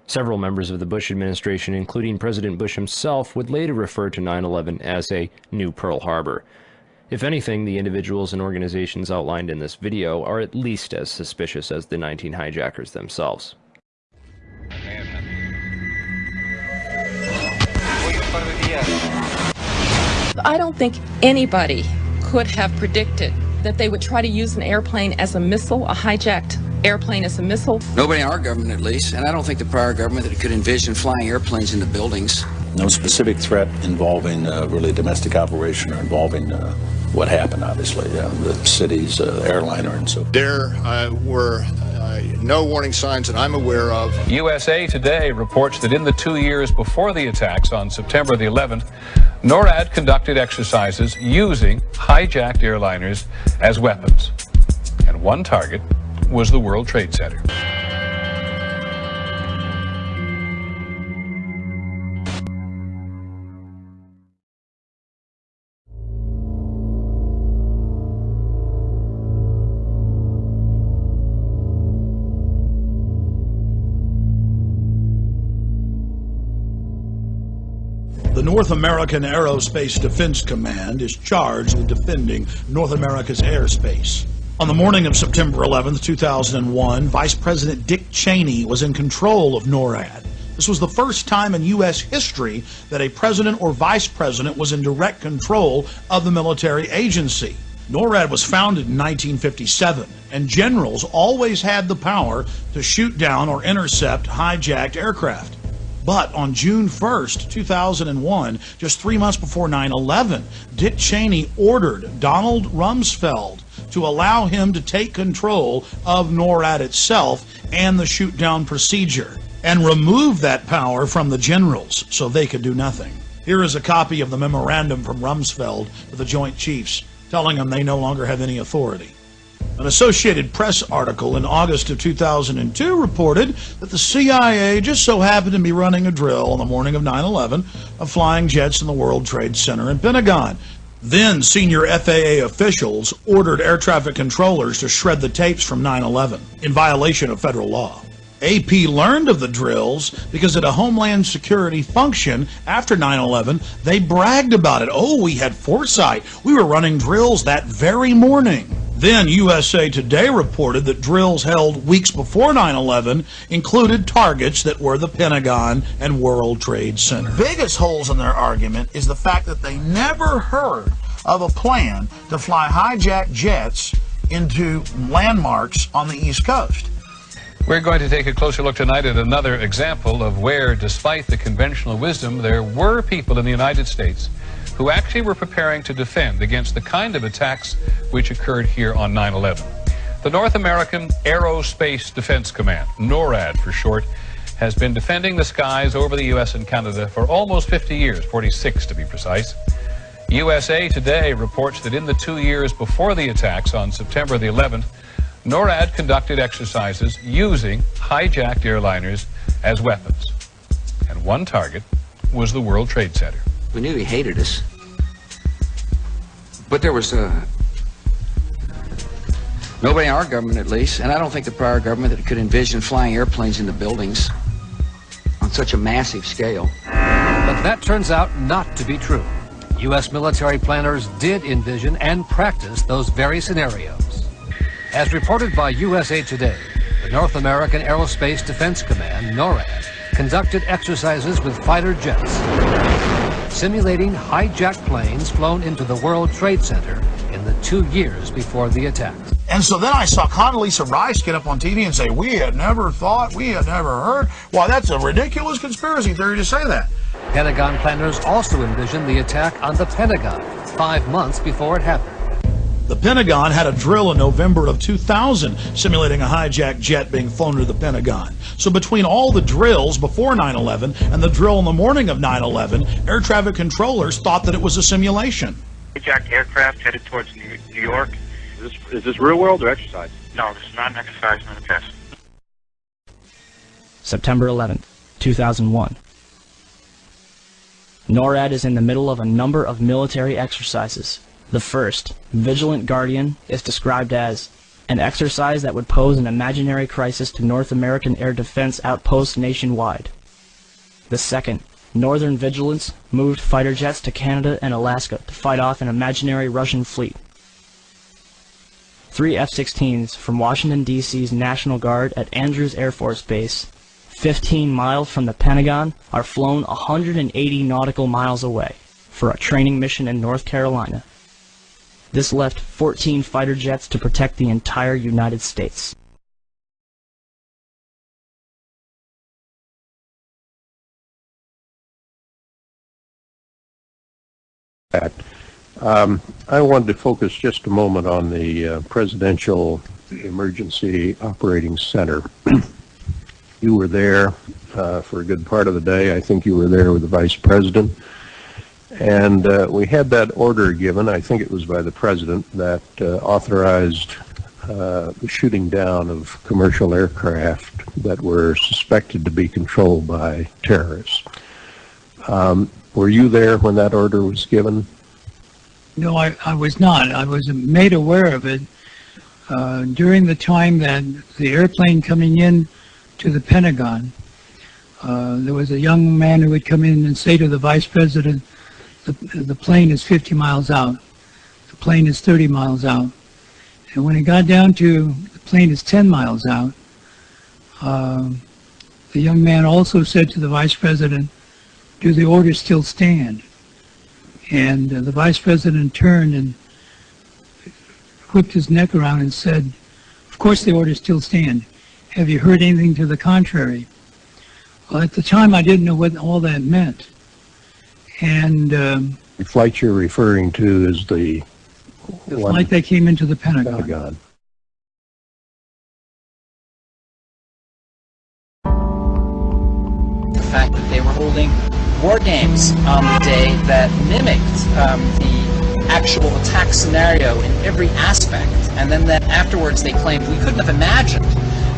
Several members of the Bush administration, including President Bush himself, would later refer to 9/11 as a new Pearl Harbor. If anything, the individuals and organizations outlined in this video are at least as suspicious as the 19 hijackers themselves. I don't think anybody could have predicted that they would try to use an airplane as a missile, a hijacked airplane as a missile. Nobody in our government, at least, and I don't think the prior government that could envision flying airplanes into buildings. No specific threat involving really domestic operation or involving what happened, obviously, the city's airliner and so forth. There were no warning signs that I'm aware of. USA Today reports that in the 2 years before the attacks on September the 11th, NORAD conducted exercises using hijacked airliners as weapons. And one target was the World Trade Center. The North American Aerospace Defense Command is charged with defending North America's airspace. On the morning of September 11, 2001, Vice President Dick Cheney was in control of NORAD. This was the first time in U.S. history that a president or vice president was in direct control of the military agency. NORAD was founded in 1957, and generals always had the power to shoot down or intercept hijacked aircraft. But on June 1st, 2001, just 3 months before 9/11, Dick Cheney ordered Donald Rumsfeld to allow him to take control of NORAD itself and the shoot-down procedure, and remove that power from the generals so they could do nothing. Here is a copy of the memorandum from Rumsfeld to the Joint Chiefs, telling them they no longer have any authority. An Associated Press article in August of 2002 reported that the CIA just so happened to be running a drill on the morning of 9/11 of flying jets in the World Trade Center and Pentagon. Then senior FAA officials ordered air traffic controllers to shred the tapes from 9/11 in violation of federal law. AP learned of the drills because at a Homeland Security function after 9/11, they bragged about it. "Oh, we had foresight. We were running drills that very morning." Then USA Today reported that drills held weeks before 9/11 included targets that were the Pentagon and World Trade Center. The biggest holes in their argument is the fact that they never heard of a plan to fly hijacked jets into landmarks on the East Coast. We're going to take a closer look tonight at another example of where, despite the conventional wisdom, there were people in the United States who actually were preparing to defend against the kind of attacks which occurred here on 9/11. The North American Aerospace Defense Command, NORAD for short, has been defending the skies over the U.S. and Canada for almost 50 years, 46 to be precise. USA Today reports that in the 2 years before the attacks on September the 11th, NORAD conducted exercises using hijacked airliners as weapons. And one target was the World Trade Center. We knew he hated us. But there was nobody in our government, at least, and I don't think the prior government that could envision flying airplanes into buildings on such a massive scale. But that turns out not to be true. U.S. military planners did envision and practice those very scenarios. As reported by USA Today, the North American Aerospace Defense Command, NORAD, conducted exercises with fighter jets. simulating hijacked planes flown into the World Trade Center in the 2 years before the attack. And so then I saw Condoleezza Rice get up on TV and say, we had never thought, we had never heard. Why, that's a ridiculous conspiracy theory to say that. Pentagon planners also envisioned the attack on the Pentagon 5 months before it happened. The Pentagon had a drill in November of 2000 simulating a hijacked jet being flown to the Pentagon. So between all the drills before 9/11 and the drill in the morning of 9/11, air traffic controllers thought that it was a simulation. Hijacked aircraft headed towards New York. Is this real world or exercise? No, this is not an exercise, not a test. September 11th, 2001. NORAD is in the middle of a number of military exercises. The first, Vigilant Guardian, is described as an exercise that would pose an imaginary crisis to North American air defense outposts nationwide. The second, Northern Vigilance, moved fighter jets to Canada and Alaska to fight off an imaginary Russian fleet. 3 F-16s from Washington, D.C.'s National Guard at Andrews Air Force Base, 15 miles from the Pentagon, are flown 180 nautical miles away for a training mission in North Carolina. This left 14 fighter jets to protect the entire United States. I wanted to focus just a moment on the Presidential Emergency Operating Center. You were there for a good part of the day. I think you were there with the Vice President. And we had that order given, I think it was by the President, that authorized the shooting down of commercial aircraft that were suspected to be controlled by terrorists. Were you there when that order was given? No, I was not. I was made aware of it during the time that the airplane coming in to the Pentagon. There was a young man who would come in and say to the Vice President, the plane is 50 miles out. The plane is 30 miles out. And when it got down to the plane is 10 miles out, the young man also said to the Vice President, do the orders still stand? And the Vice President turned and whipped his neck around and said, of course the orders still stand. Have you heard anything to the contrary? Well, at the time I didn't know what all that meant. And the flight you're referring to is the flight that came into the Pentagon. The fact that they were holding war games on the day that mimicked the actual attack scenario in every aspect, and then that afterwards they claimed we couldn't have imagined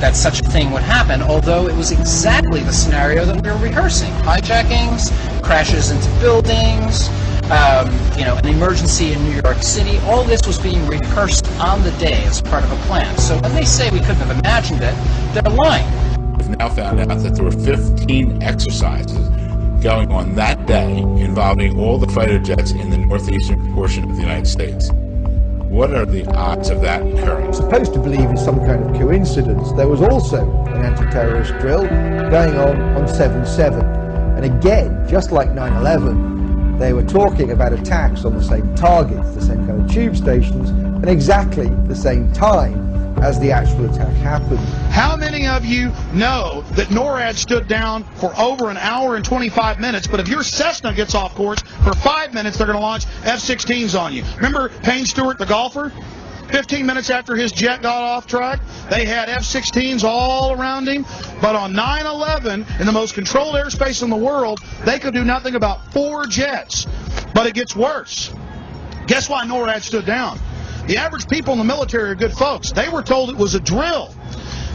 that such a thing would happen, although it was exactly the scenario that we were rehearsing. Hijackings, crashes into buildings, an emergency in New York City, all this was being rehearsed on the day as part of a plan. So when they say we couldn't have imagined it, they're lying. We've now found out that there were 15 exercises going on that day involving all the fighter jets in the northeastern portion of the United States. What are the odds of that occurring? Supposed to believe in some kind of coincidence, there was also an anti-terrorist drill going on 7/7. And again, just like 9/11, they were talking about attacks on the same targets, the same kind of tube stations, and exactly the same time as the actual attack happened. How many of you know that NORAD stood down for over an hour and 25 minutes, but if your Cessna gets off course for 5 minutes, they're going to launch F-16s on you? Remember Payne Stewart, the golfer? 15 minutes after his jet got off track, they had F-16s all around him. But on 9/11, in the most controlled airspace in the world, they could do nothing about 4 jets. But it gets worse. Guess why NORAD stood down? The average people in the military are good folks. They were told it was a drill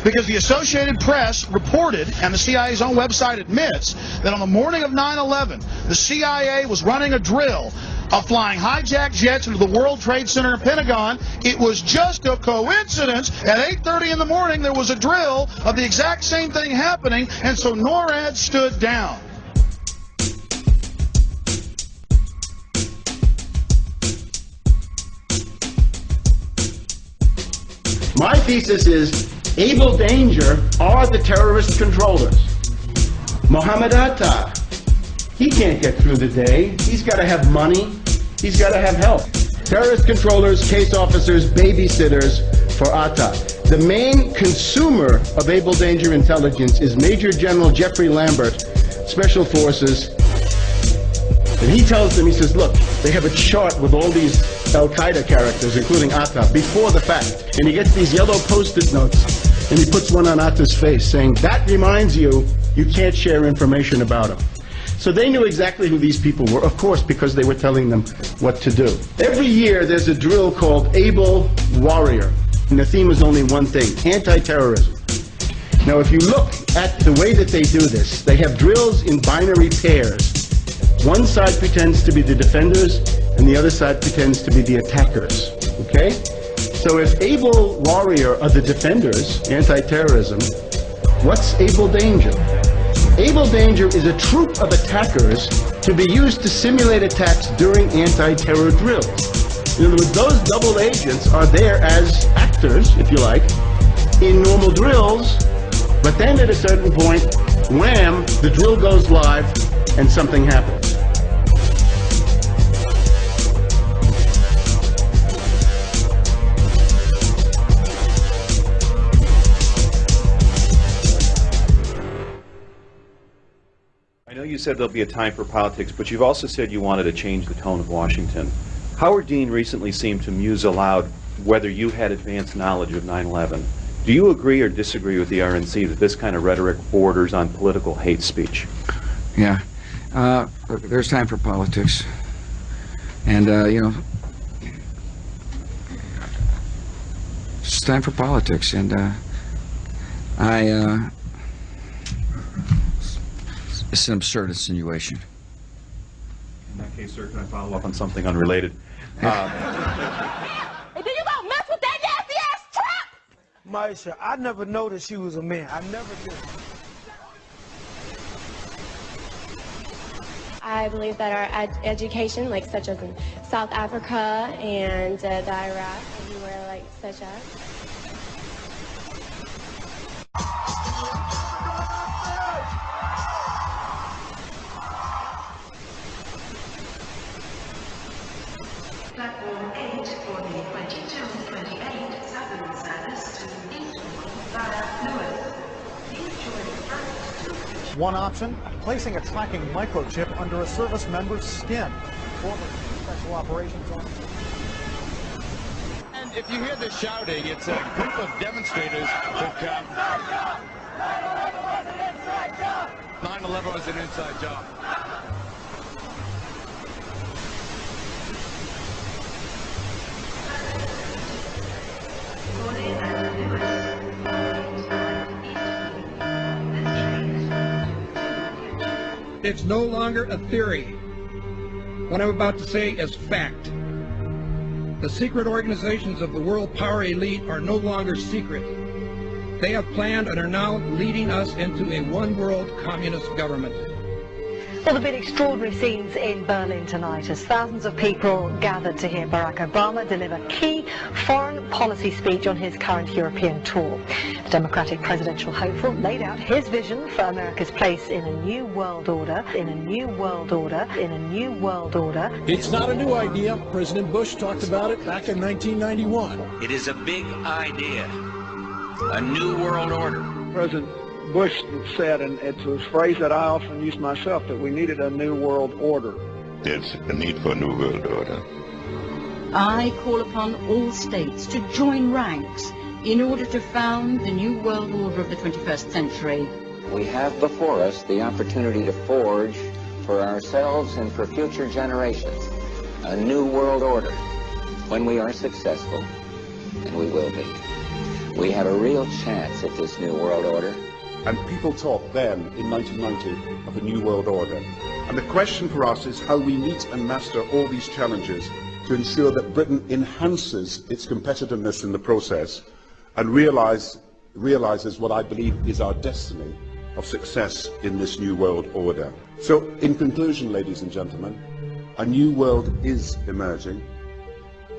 because the Associated Press reported, and the CIA's own website admits, that on the morning of 9/11, the CIA was running a drill of flying hijacked jets into the World Trade Center and Pentagon. It was just a coincidence. At 8:30 in the morning, there was a drill of the exact same thing happening, and so NORAD stood down. My thesis is Abel Danger are the terrorist controllers. Mohammed Atta, He can't get through the day. He's got to have money. He's got to have help. Terrorist controllers, case officers, babysitters for Atta. The main consumer of Able Danger intelligence is Major General Jeffrey Lambert, Special Forces. And he tells them, he says, look, they have a chart with all these Al-Qaeda characters, including Atta, before the fact. And he gets these yellow Post-it notes, and he puts one on Atta's face, saying, that reminds you, you can't share information about him. So they knew exactly who these people were, of course, because they were telling them what to do. Every year there's a drill called Able Warrior, and the theme is only one thing, anti-terrorism. Now if you look at the way that they do this, they have drills in binary pairs. One side pretends to be the defenders, and the other side pretends to be the attackers, okay? So if Able Warrior are the defenders, anti-terrorism, what's Able Danger? Able Danger is a troop of attackers to be used to simulate attacks during anti-terror drills. In other words, those double agents are there as actors, if you like, in normal drills, but then at a certain point, wham, the drill goes live and something happens. I know you said there'll be a time for politics, but you've also said you wanted to change the tone of Washington. Howard Dean recently seemed to muse aloud whether you had advanced knowledge of 9/11. Do you agree or disagree with the RNC that this kind of rhetoric borders on political hate speech? Yeah. Look, there's time for politics. And, you know, it's time for politics. And it's an absurd insinuation. In that case, sir, can I follow up on something unrelated? And then you gonna mess with that nasty ass trap? Maisha, I never noticed she was a man. I never did. I believe that our education, like such as in South Africa and the Iraq, everywhere like such as. Platform 8 for the 2228 Southern service to Eastbourne via Newark. Please join the front. One option, placing a tracking microchip under a service member's skin. Former Special Operations Officer. And if you hear the shouting, it's a group of demonstrators who come. 9/11 was an inside job. It's no longer a theory. What I'm about to say is fact. The secret organizations of the world power elite are no longer secret. They have planned and are now leading us into a one-world communist government. Well, there have been extraordinary scenes in Berlin tonight as thousands of people gathered to hear Barack Obama deliver key foreign policy speech on his current European tour. The Democratic presidential hopeful laid out his vision for America's place in a new world order, in a new world order, in a new world order. It's not a new idea. President Bush talked about it back in 1991. It is a big idea. A new world order. President Bush said, and it's a phrase that I often use myself, that we needed a new world order. There's a need for a new world order. I call upon all states to join ranks in order to found the new world order of the 21st century. We have before us the opportunity to forge for ourselves and for future generations a new world order. When we are successful, and we will be, we have a real chance at this new world order. And people talked then, in 1990, of a new world order. And the question for us is how we meet and master all these challenges to ensure that Britain enhances its competitiveness in the process and realizes what I believe is our destiny of success in this new world order. So, in conclusion, ladies and gentlemen, a new world is emerging.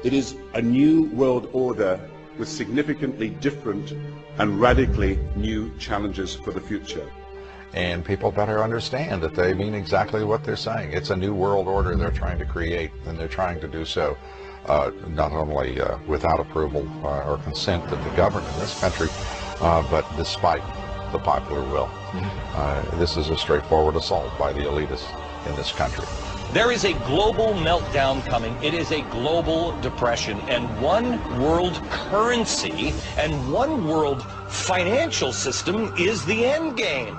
It is a new world order with significantly different and radically new challenges for the future. And people better understand that they mean exactly what they're saying. It's a new world order they're trying to create, and they're trying to do so not only without approval or consent of the government in this country, but despite the popular will. This is a straightforward assault by the elitists in this country. There is a global meltdown coming. It is a global depression, and one world currency and one world financial system is the end game.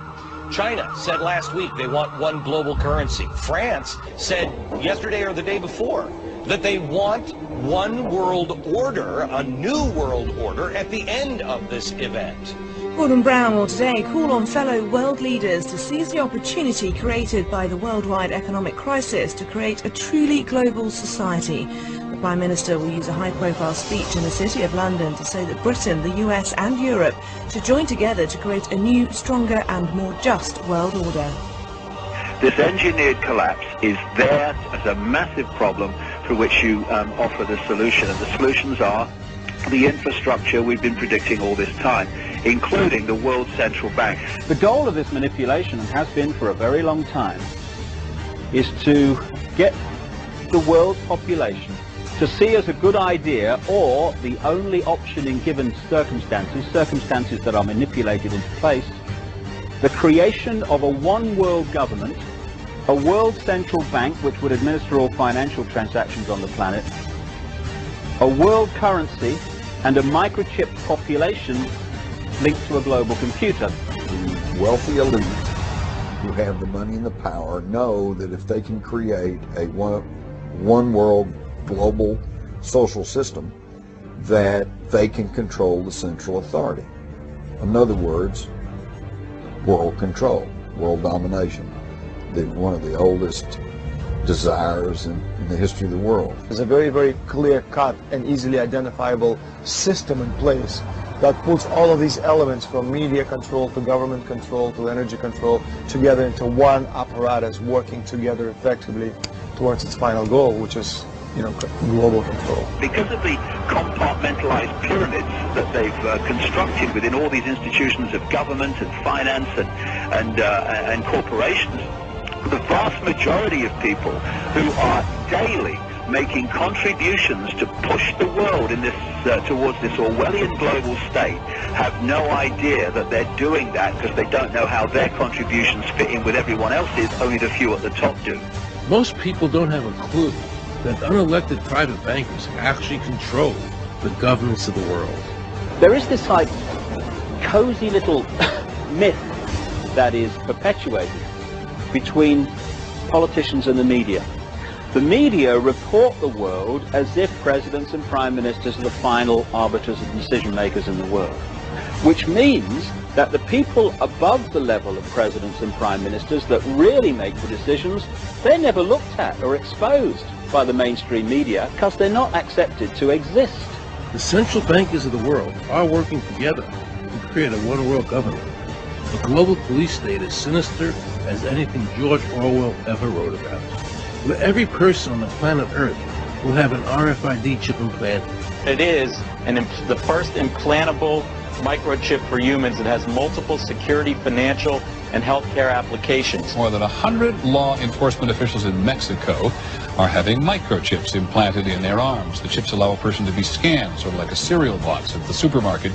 China said last week they want one global currency. France said yesterday or the day before that they want one world order, a new world order, at the end of this event. Gordon Brown will today call on fellow world leaders to seize the opportunity created by the worldwide economic crisis to create a truly global society. The Prime Minister will use a high-profile speech in the City of London to say that Britain, the US and Europe should join together to create a new, stronger and more just world order. This engineered collapse is there as a massive problem for which you offer the solution, and the solutions are the infrastructure we've been predicting all this time, including the world central bank. The goal of this manipulation, and has been for a very long time, is to get the world population to see as a good idea, or the only option in given circumstances that are manipulated into place, the creation of a one world government, a world central bank which would administer all financial transactions on the planet, a world currency, and a microchipped population linked to a global computer. The wealthy elite who have the money and the power know that if they can create a one world global social system, that they can control the central authority. In other words, world control, world domination. One of the oldest desires in the history of the world. There's a very, very clear-cut and easily identifiable system in place that puts all of these elements, from media control to government control to energy control, together into one apparatus working together effectively towards its final goal, which is, global control. Because of the compartmentalized pyramids that they've constructed within all these institutions of government and finance and corporations, the vast majority of people who are daily making contributions to push the world in this towards this Orwellian global state have no idea that they're doing that, because they don't know how their contributions fit in with everyone else's. Only the few at the top do. Most people don't have a clue that unelected private bankers actually control the governance of the world. There is this cozy little myth that is perpetuated between politicians and the media. The media report the world as if presidents and prime ministers are the final arbiters and decision makers in the world, which means that the people above the level of presidents and prime ministers that really make the decisions, they're never looked at or exposed by the mainstream media because they're not accepted to exist. The central bankers of the world are working together to create a one-world government. A global police state as sinister as anything George Orwell ever wrote about, where every person on the planet Earth will have an RFID chip implanted. It is the first implantable microchip for humans that has multiple security, financial, and healthcare applications. More than 100 law enforcement officials in Mexico are having microchips implanted in their arms. The chips allow a person to be scanned, sort of like a cereal box at the supermarket.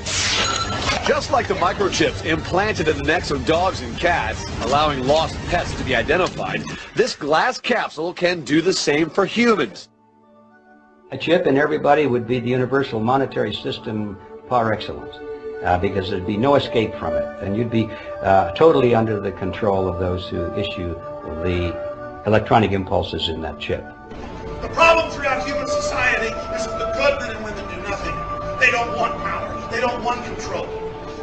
Just like the microchips implanted in the necks of dogs and cats, allowing lost pets to be identified, this glass capsule can do the same for humans. A chip in everybody would be the universal monetary system par excellence, because there'd be no escape from it, and you'd be totally under the control of those who issue the electronic impulses in that chip. The problem throughout human society is that the good men and women do nothing. They don't want power. They don't want control.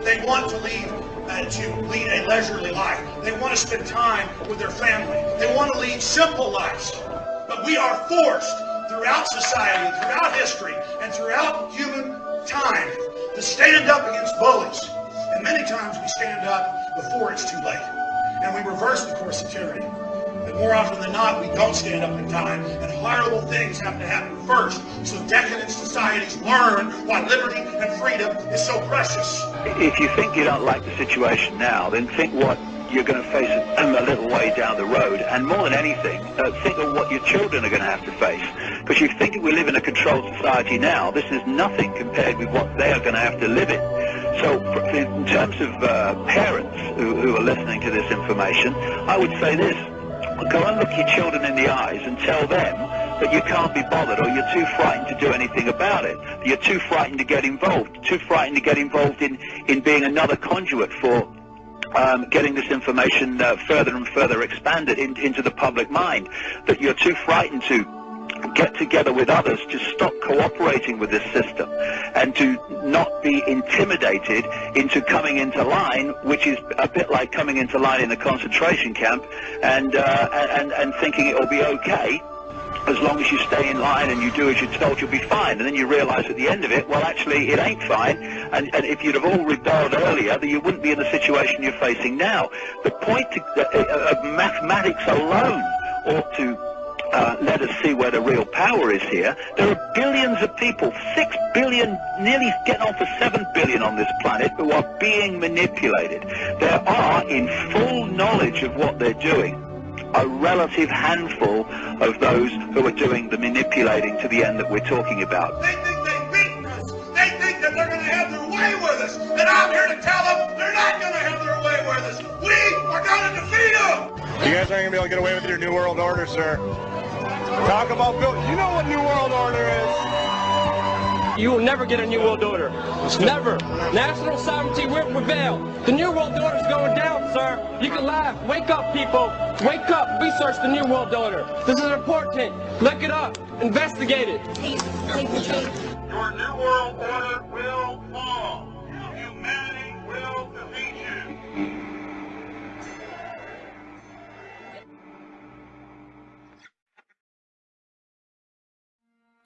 They want to lead a leisurely life. They want to spend time with their family. They want to lead simple lives. But we are forced throughout society, throughout history, and throughout human time to stand up against bullies. And many times we stand up before it's too late. And we reverse the course of tyranny. But more often than not, we don't stand up in time, and horrible things have to happen first, so decadent societies learn why liberty and freedom is so precious. If you think you don't like the situation now, then think what you're going to face a little way down the road. And more than anything, think of what your children are going to have to face. Because you think we live in a controlled society now, this is nothing compared with what they are going to have to live in. So in terms of parents who are listening to this information, I would say this: go and look your children in the eyes and tell them that you can't be bothered, or you're too frightened to do anything about it. You're too frightened to get involved, in being another conduit for getting this information further and further expanded into the public mind. That you're too frightened to get together with others to stop cooperating with this system, and to not be intimidated into coming into line, which is a bit like coming into line in a concentration camp and thinking it will be okay. As long as you stay in line and you do as you're told, you'll be fine. And then you realize at the end of it, well, actually, it ain't fine. And if you'd have all rebelled earlier, then you wouldn't be in the situation you're facing now. The point of mathematics alone ought to let us see where the real power is here. There are billions of people, 6 billion, nearly getting on for 7 billion on this planet, who are being manipulated. There are, in full knowledge of what they're doing, a relative handful of those who are doing the manipulating to the end that we're talking about. They think they've beaten us. They think that they're going to have their way with us. And I'm here to tell them they're not going to have their way with us. We are going to defeat them. You guys aren't going to be able to get away with your New World Order, sir. Talk about Bill. You know what New World Order is. You will never get a New World Order. Never. National sovereignty will prevail. The New World Order is going down, sir. You can laugh. Wake up, people. Wake up. Research the New World Order. This is important. Look it up. Investigate it. Your New World Order will fall. Humanity will defeat you.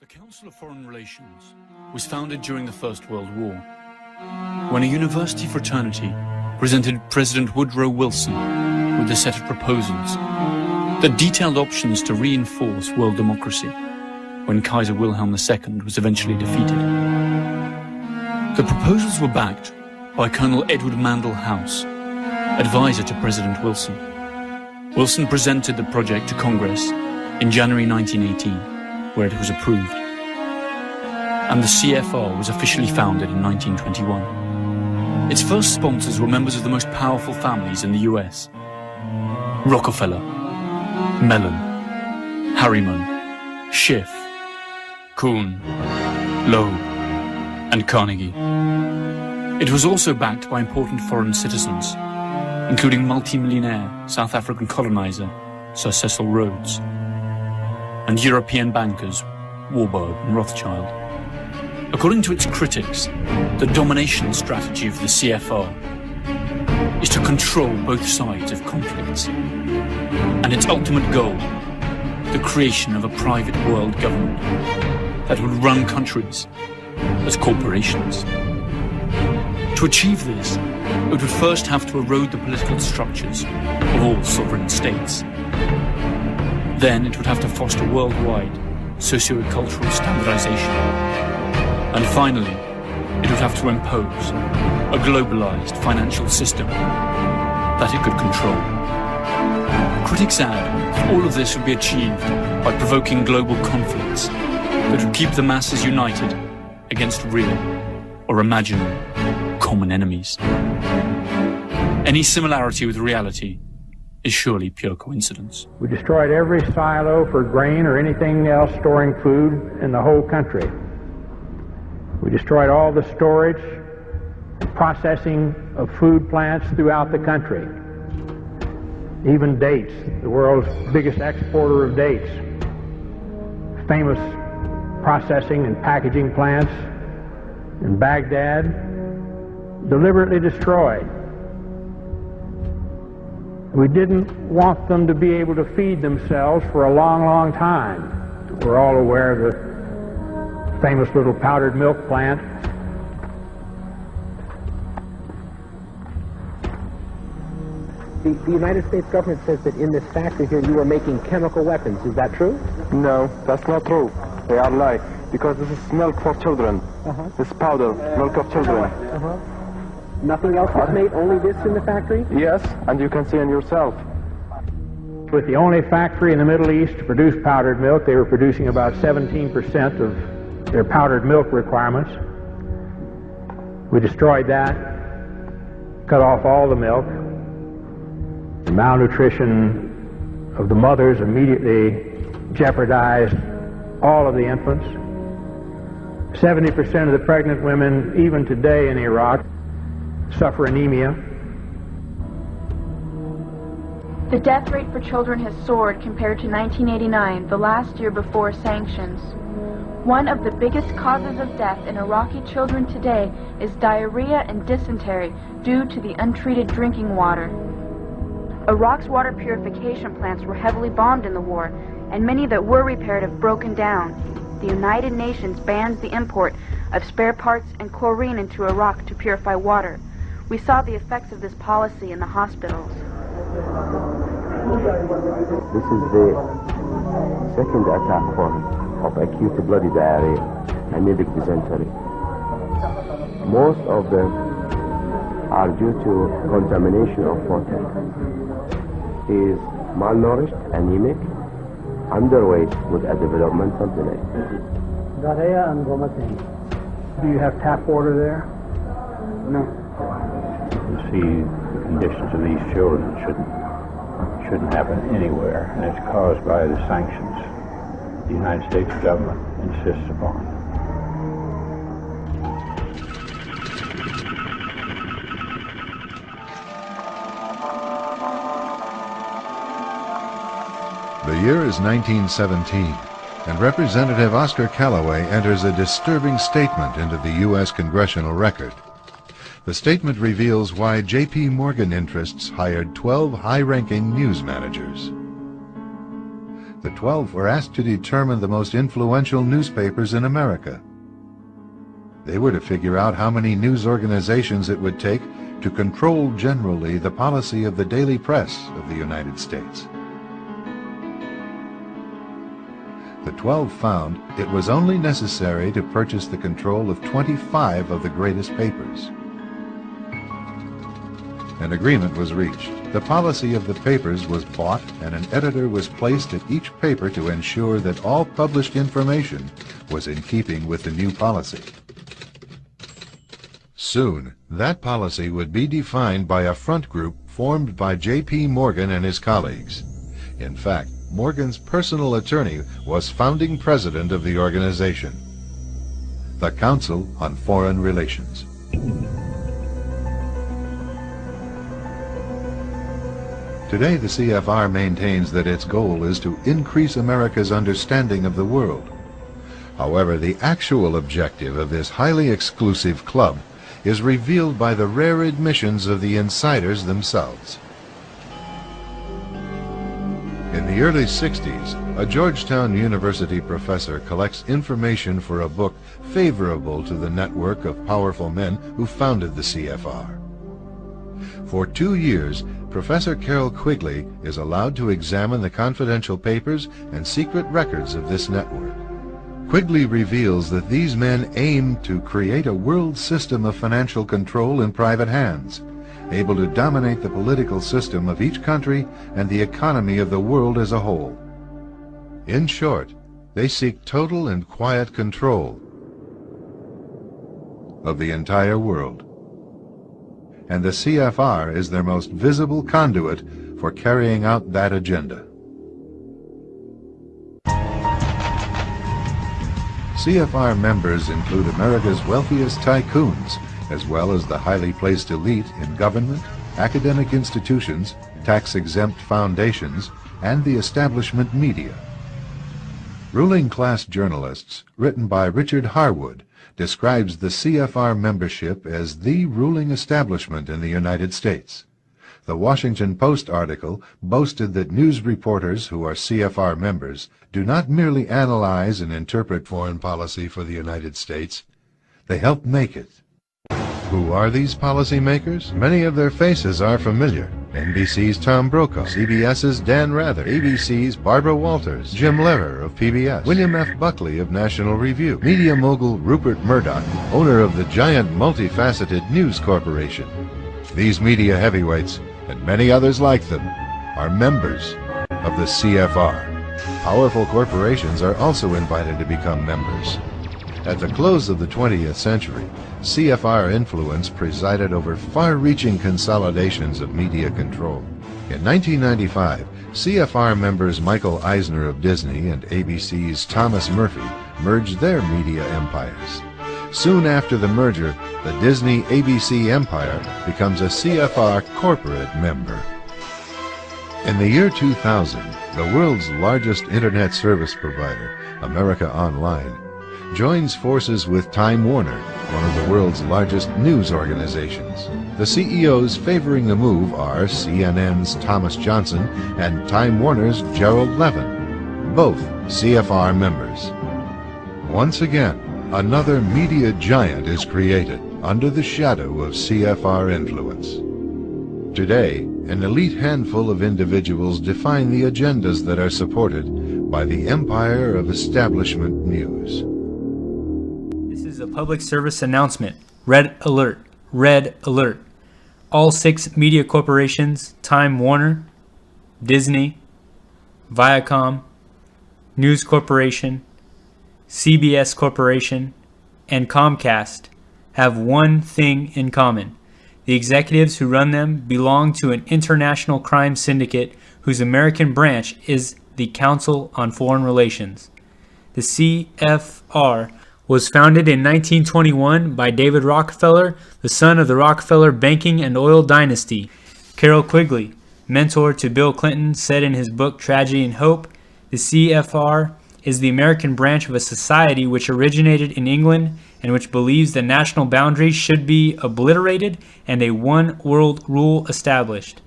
The Council of Foreign Relations was founded during the First World War, when a university fraternity presented President Woodrow Wilson with a set of proposals that detailed options to reinforce world democracy when Kaiser Wilhelm II was eventually defeated. The proposals were backed by Colonel Edward Mandell House, advisor to President Wilson. Wilson presented the project to Congress in January 1918, where it was approved, and the CFR was officially founded in 1921. Its first sponsors were members of the most powerful families in the US: Rockefeller, Mellon, Harriman, Schiff, Kuhn, Loeb, and Carnegie. It was also backed by important foreign citizens, including multimillionaire South African colonizer Sir Cecil Rhodes, and European bankers Warburg and Rothschild. According to its critics, the domination strategy of the CFR is to control both sides of conflicts, and its ultimate goal, the creation of a private world government that would run countries as corporations. To achieve this, it would first have to erode the political structures of all sovereign states. Then it would have to foster worldwide socio-cultural standardization. And finally, it would have to impose a globalized financial system that it could control. Critics add that all of this would be achieved by provoking global conflicts that would keep the masses united against real or imaginary common enemies. Any similarity with reality is surely pure coincidence. We destroyed every silo for grain or anything else storing food in the whole country. We destroyed all the storage, processing of food plants throughout the country. Even dates, the world's biggest exporter of dates. Famous processing and packaging plants in Baghdad, deliberately destroyed. We didn't want them to be able to feed themselves for a long, long time. We're all aware of the famous little powdered milk plant. The United States government says that in this factory here you are making chemical weapons. Is that true? No, that's not true. They are lying. Because this is milk for children. This powder, milk of children. Nothing else was made, only this in the factory? Yes, and you can see it yourself. With the only factory in the Middle East to produce powdered milk, they were producing about 17% of their powdered milk requirements. We destroyed that, cut off all the milk. The malnutrition of the mothers immediately jeopardized all of the infants. 70% of the pregnant women, even today in Iraq, suffer anemia. The death rate for children has soared compared to 1989, the last year before sanctions. One of the biggest causes of death in Iraqi children today is diarrhea and dysentery due to the untreated drinking water. Iraq's water purification plants were heavily bombed in the war, and many that were repaired have broken down. The United Nations bans the import of spare parts and chlorine into Iraq to purify water. We saw the effects of this policy in the hospitals. This is the second attack form of acute bloody diarrhea, anemic dysentery. Most of them are due to contamination of water. He is malnourished, anemic, underweight with a developmental delay. Diarrhea and vomiting. Do you have tap water there? No. You see, the conditions of these children shouldn't happen anywhere, and it's caused by the sanctions the United States government insists upon. The year is 1917, and Representative Oscar Callaway enters a disturbing statement into the U.S. Congressional Record. The statement reveals why J.P. Morgan interests hired 12 high-ranking news managers. The 12 were asked to determine the most influential newspapers in America. They were to figure out how many news organizations it would take to control generally the policy of the daily press of the United States. The 12 found it was only necessary to purchase the control of 25 of the greatest papers. An agreement was reached. The policy of the papers was bought, and an editor was placed at each paper to ensure that all published information was in keeping with the new policy. Soon, that policy would be defined by a front group formed by J.P. Morgan and his colleagues. In fact, Morgan's personal attorney was founding president of the organization, the Council on Foreign Relations. Today, the CFR maintains that its goal is to increase America's understanding of the world. However, the actual objective of this highly exclusive club is revealed by the rare admissions of the insiders themselves. In the early 60s, a Georgetown University professor collects information for a book favorable to the network of powerful men who founded the CFR. For 2 years, Professor Carroll Quigley is allowed to examine the confidential papers and secret records of this network. Quigley reveals that these men aim to create a world system of financial control in private hands, able to dominate the political system of each country and the economy of the world as a whole. In short, they seek total and quiet control of the entire world. And the CFR is their most visible conduit for carrying out that agenda. CFR members include America's wealthiest tycoons, as well as the highly placed elite in government, academic institutions, tax-exempt foundations, and the establishment media. Ruling Class Journalists, written by Richard Harwood, describes the CFR membership as the ruling establishment in the United States. The Washington Post article boasted that news reporters who are CFR members do not merely analyze and interpret foreign policy for the United States, they help make it. Who are these policymakers? Many of their faces are familiar, NBC's Tom Brokaw, CBS's Dan Rather, ABC's Barbara Walters, Jim Lehrer of PBS, William F. Buckley of National Review, media mogul Rupert Murdoch, owner of the giant multifaceted News Corporation. These media heavyweights, and many others like them, are members of the CFR. Powerful corporations are also invited to become members. At the close of the 20th century, CFR influence presided over far-reaching consolidations of media control. In 1995, CFR members Michael Eisner of Disney and ABC's Thomas Murphy merged their media empires. Soon after the merger, the Disney-ABC empire becomes a CFR corporate member. In the year 2000, the world's largest internet service provider, America Online, joins forces with Time Warner, one of the world's largest news organizations. The CEOs favoring the move are CNN's Thomas Johnson and Time Warner's Gerald Levin, both CFR members. Once again, another media giant is created under the shadow of CFR influence. Today, an elite handful of individuals define the agendas that are supported by the empire of establishment news. This is a public service announcement. Red alert. Red alert. All 6 media corporations, Time Warner, Disney, Viacom, News Corporation, CBS Corporation, and Comcast, have one thing in common. The executives who run them belong to an international crime syndicate whose American branch is the Council on Foreign Relations. The CFR was founded in 1921 by David Rockefeller, the son of the Rockefeller banking and oil dynasty. Carroll Quigley, mentor to Bill Clinton, said in his book Tragedy and Hope, the CFR is the American branch of a society which originated in England and which believes that national boundaries should be obliterated and a one-world rule established.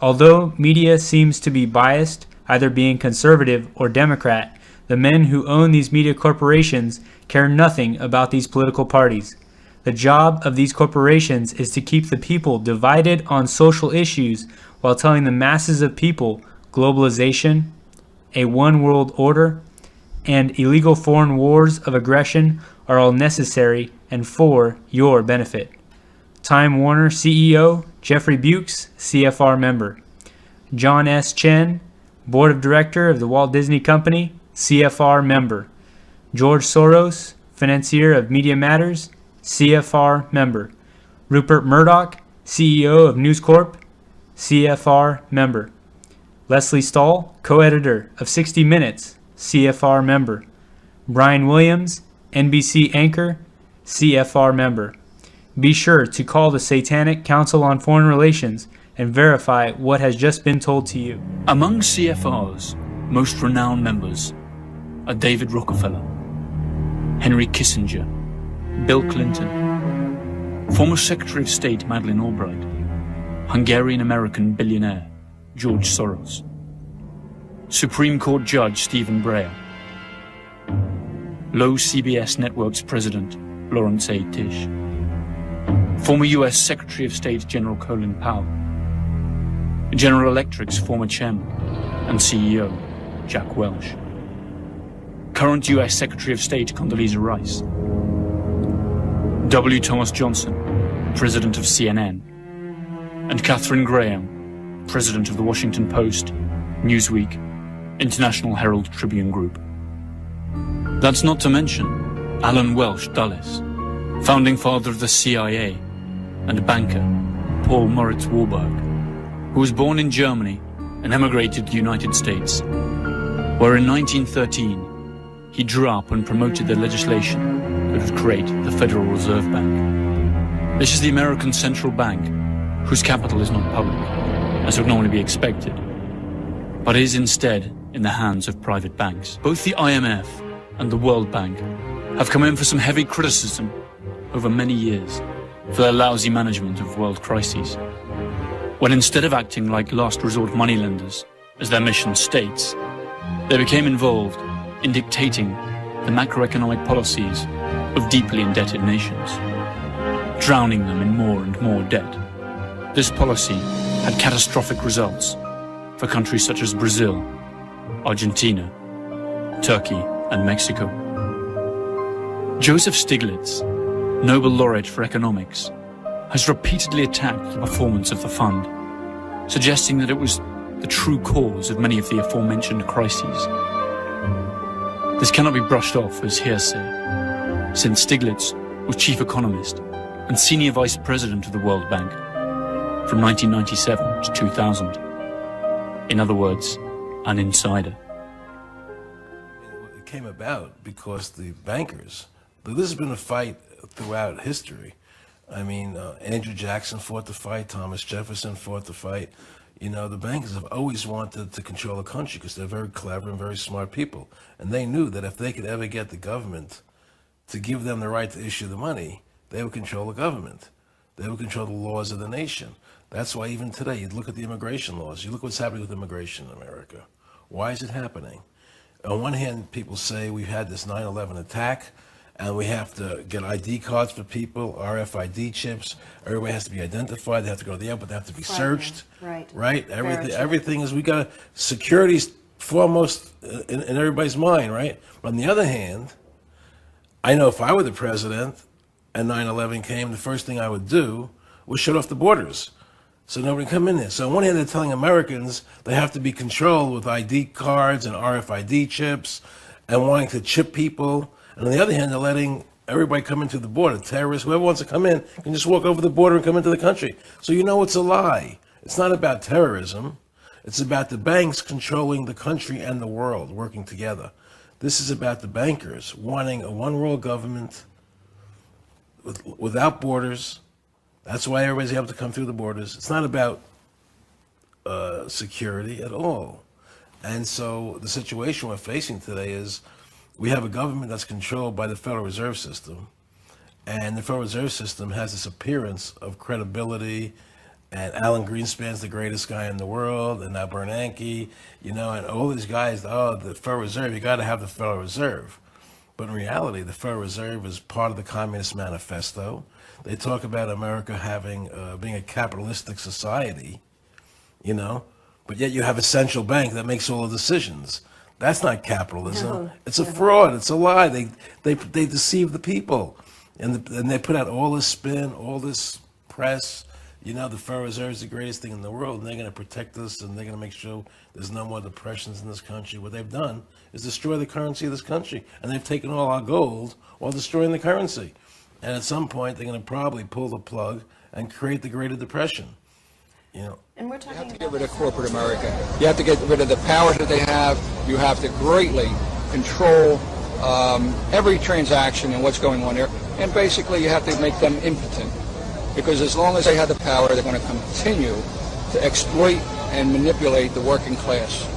Although media seems to be biased, either being conservative or Democrat, the men who own these media corporations care nothing about these political parties. The job of these corporations is to keep the people divided on social issues while telling the masses of people globalization, a one-world order, and illegal foreign wars of aggression are all necessary and for your benefit. Time Warner CEO Jeffrey Bukes, CFR member. John S. Chen, Board of Director of the Walt Disney Company, CFR member. George Soros, financier of Media Matters, CFR member. Rupert Murdoch, CEO of News Corp, CFR member. Leslie Stahl, co-editor of 60 Minutes, CFR member. Brian Williams, NBC anchor, CFR member. Be sure to call the Satanic Council on Foreign Relations and verify what has just been told to you. Among CFR's most renowned members are David Rockefeller, Henry Kissinger, Bill Clinton, former Secretary of State Madeleine Albright, Hungarian-American billionaire George Soros, Supreme Court Judge Stephen Breyer, Low CBS Network's President Lawrence A. Tisch, former U.S. Secretary of State General Colin Powell, General Electric's former chairman and CEO Jack Welch, current U.S. Secretary of State Condoleezza Rice, W. Thomas Johnson, President of CNN, and Katharine Graham, President of the Washington Post, Newsweek, International Herald Tribune Group. That's not to mention Alan Welsh Dulles, founding father of the CIA, and banker Paul Moritz Warburg, who was born in Germany and emigrated to the United States, where in 1913 he drew up and promoted the legislation that would create the Federal Reserve Bank. This is the American Central Bank, whose capital is not public, as would normally be expected, but is instead in the hands of private banks. Both the IMF and the World Bank have come in for some heavy criticism over many years for their lousy management of world crises, when instead of acting like last resort moneylenders, as their mission states, they became involved in dictating the macroeconomic policies of deeply indebted nations, drowning them in more and more debt. This policy had catastrophic results for countries such as Brazil, Argentina, Turkey, and Mexico. Joseph Stiglitz, Nobel laureate for economics, has repeatedly attacked the performance of the fund, suggesting that it was the true cause of many of the aforementioned crises. This cannot be brushed off as hearsay, since Stiglitz was chief economist and senior vice president of the World Bank from 1997 to 2000. In other words, an insider. It came about because the bankers, this has been a fight throughout history. I mean, Andrew Jackson fought the fight, Thomas Jefferson fought the fight. You know, the bankers have always wanted to control the country because they're very clever and very smart people. And they knew that if they could ever get the government to give them the right to issue the money, they would control the government. They would control the laws of the nation. That's why even today, you look at the immigration laws. You look what's happening with immigration in America. Why is it happening? On one hand, people say we've had this 9/11 attack, and we have to get ID cards for people, RFID chips. Everybody has to be identified. They have to go to the airport. They have to be searched. Right. Right? Everything is, we got security's foremost in everybody's mind, right? But on the other hand, I know if I were the president and 9/11 came, the first thing I would do was shut off the borders so nobody can come in there. So on one hand, they're telling Americans they have to be controlled with ID cards and RFID chips and wanting to chip people. And on the other hand, they're letting everybody come into the border. Terrorists, whoever wants to come in, can just walk over the border and come into the country. So you know it's a lie. It's not about terrorism. It's about the banks controlling the country and the world, working together. This is about the bankers wanting a one world government without borders. That's why everybody's able to come through the borders. It's not about security at all. And so the situation we're facing today is we have a government that's controlled by the Federal Reserve System, and the Federal Reserve System has this appearance of credibility, and Alan Greenspan's the greatest guy in the world, and now Bernanke, you know, and all these guys, oh, the Federal Reserve, you got to have the Federal Reserve. But in reality, the Federal Reserve is part of the Communist Manifesto. They talk about America having, being a capitalistic society, you know, but yet you have a central bank that makes all the decisions. That's not capitalism. No, it's a fraud. It's a lie. They deceive the people, and they put out all this spin, all this press. You know, the Federal Reserve is the greatest thing in the world, and they're going to protect us, and they're going to make sure there's no more depressions in this country. What they've done is destroy the currency of this country, and they've taken all our gold while destroying the currency. And at some point, they're going to probably pull the plug and create the Greater Depression. You know. And we're talking you have to get rid of corporate America. You have to get rid of the power that they have. You have to greatly control every transaction and what's going on there. And basically, you have to make them impotent. Because as long as they have the power, they're going to continue to exploit and manipulate the working class.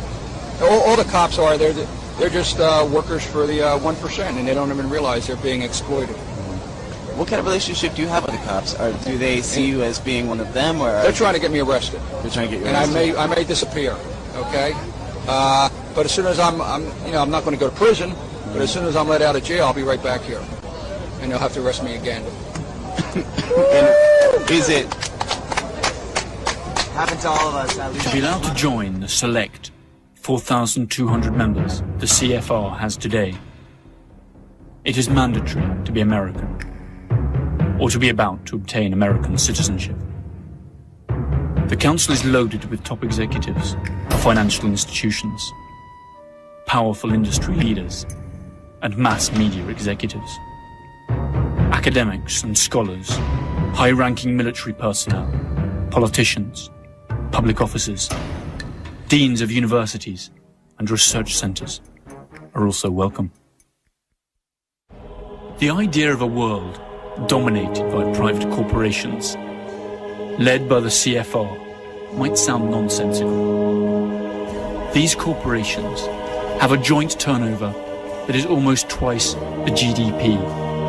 All the cops are, they're just workers for the 1%, and they don't even realize they're being exploited. What kind of relationship do you have with the cops? Or do they see you as being one of them, or they're trying to get me arrested? They're trying to get you arrested. And I may disappear. Okay, but as soon as I'm not going to go to prison. But as soon as I'm let out of jail, I'll be right back here, and they'll have to arrest me again. And is it happened to all of us? At least. To be allowed to join the select 4,200 members the CFR has today, it is mandatory to be American, or to be about to obtain American citizenship. The council is loaded with top executives of financial institutions, powerful industry leaders, and mass media executives. Academics and scholars, high-ranking military personnel, politicians, public officers, deans of universities, and research centers are also welcome. The idea of a world dominated by private corporations, led by the CFR, might sound nonsensical. These corporations have a joint turnover that is almost twice the GDP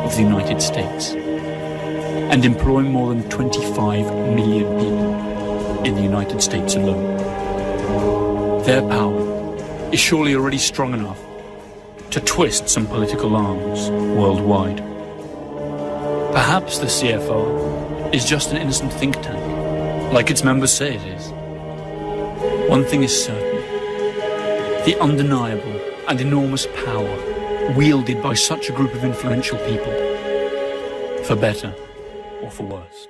of the United States, and employ more than 25 million people in the United States alone. Their power is surely already strong enough to twist some political arms worldwide. Perhaps the CFR is just an innocent think tank, like its members say it is. One thing is certain: the undeniable and enormous power wielded by such a group of influential people, for better or for worse.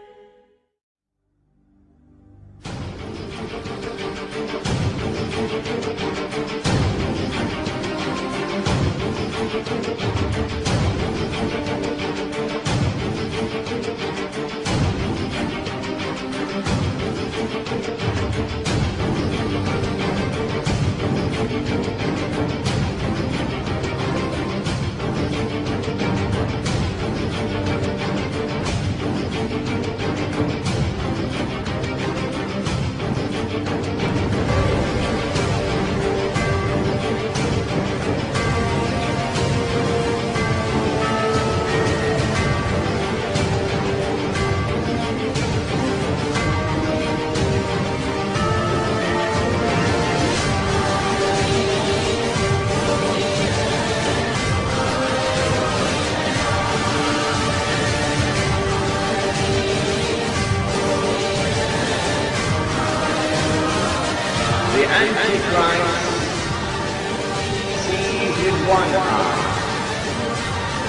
Antichrist sees with one eye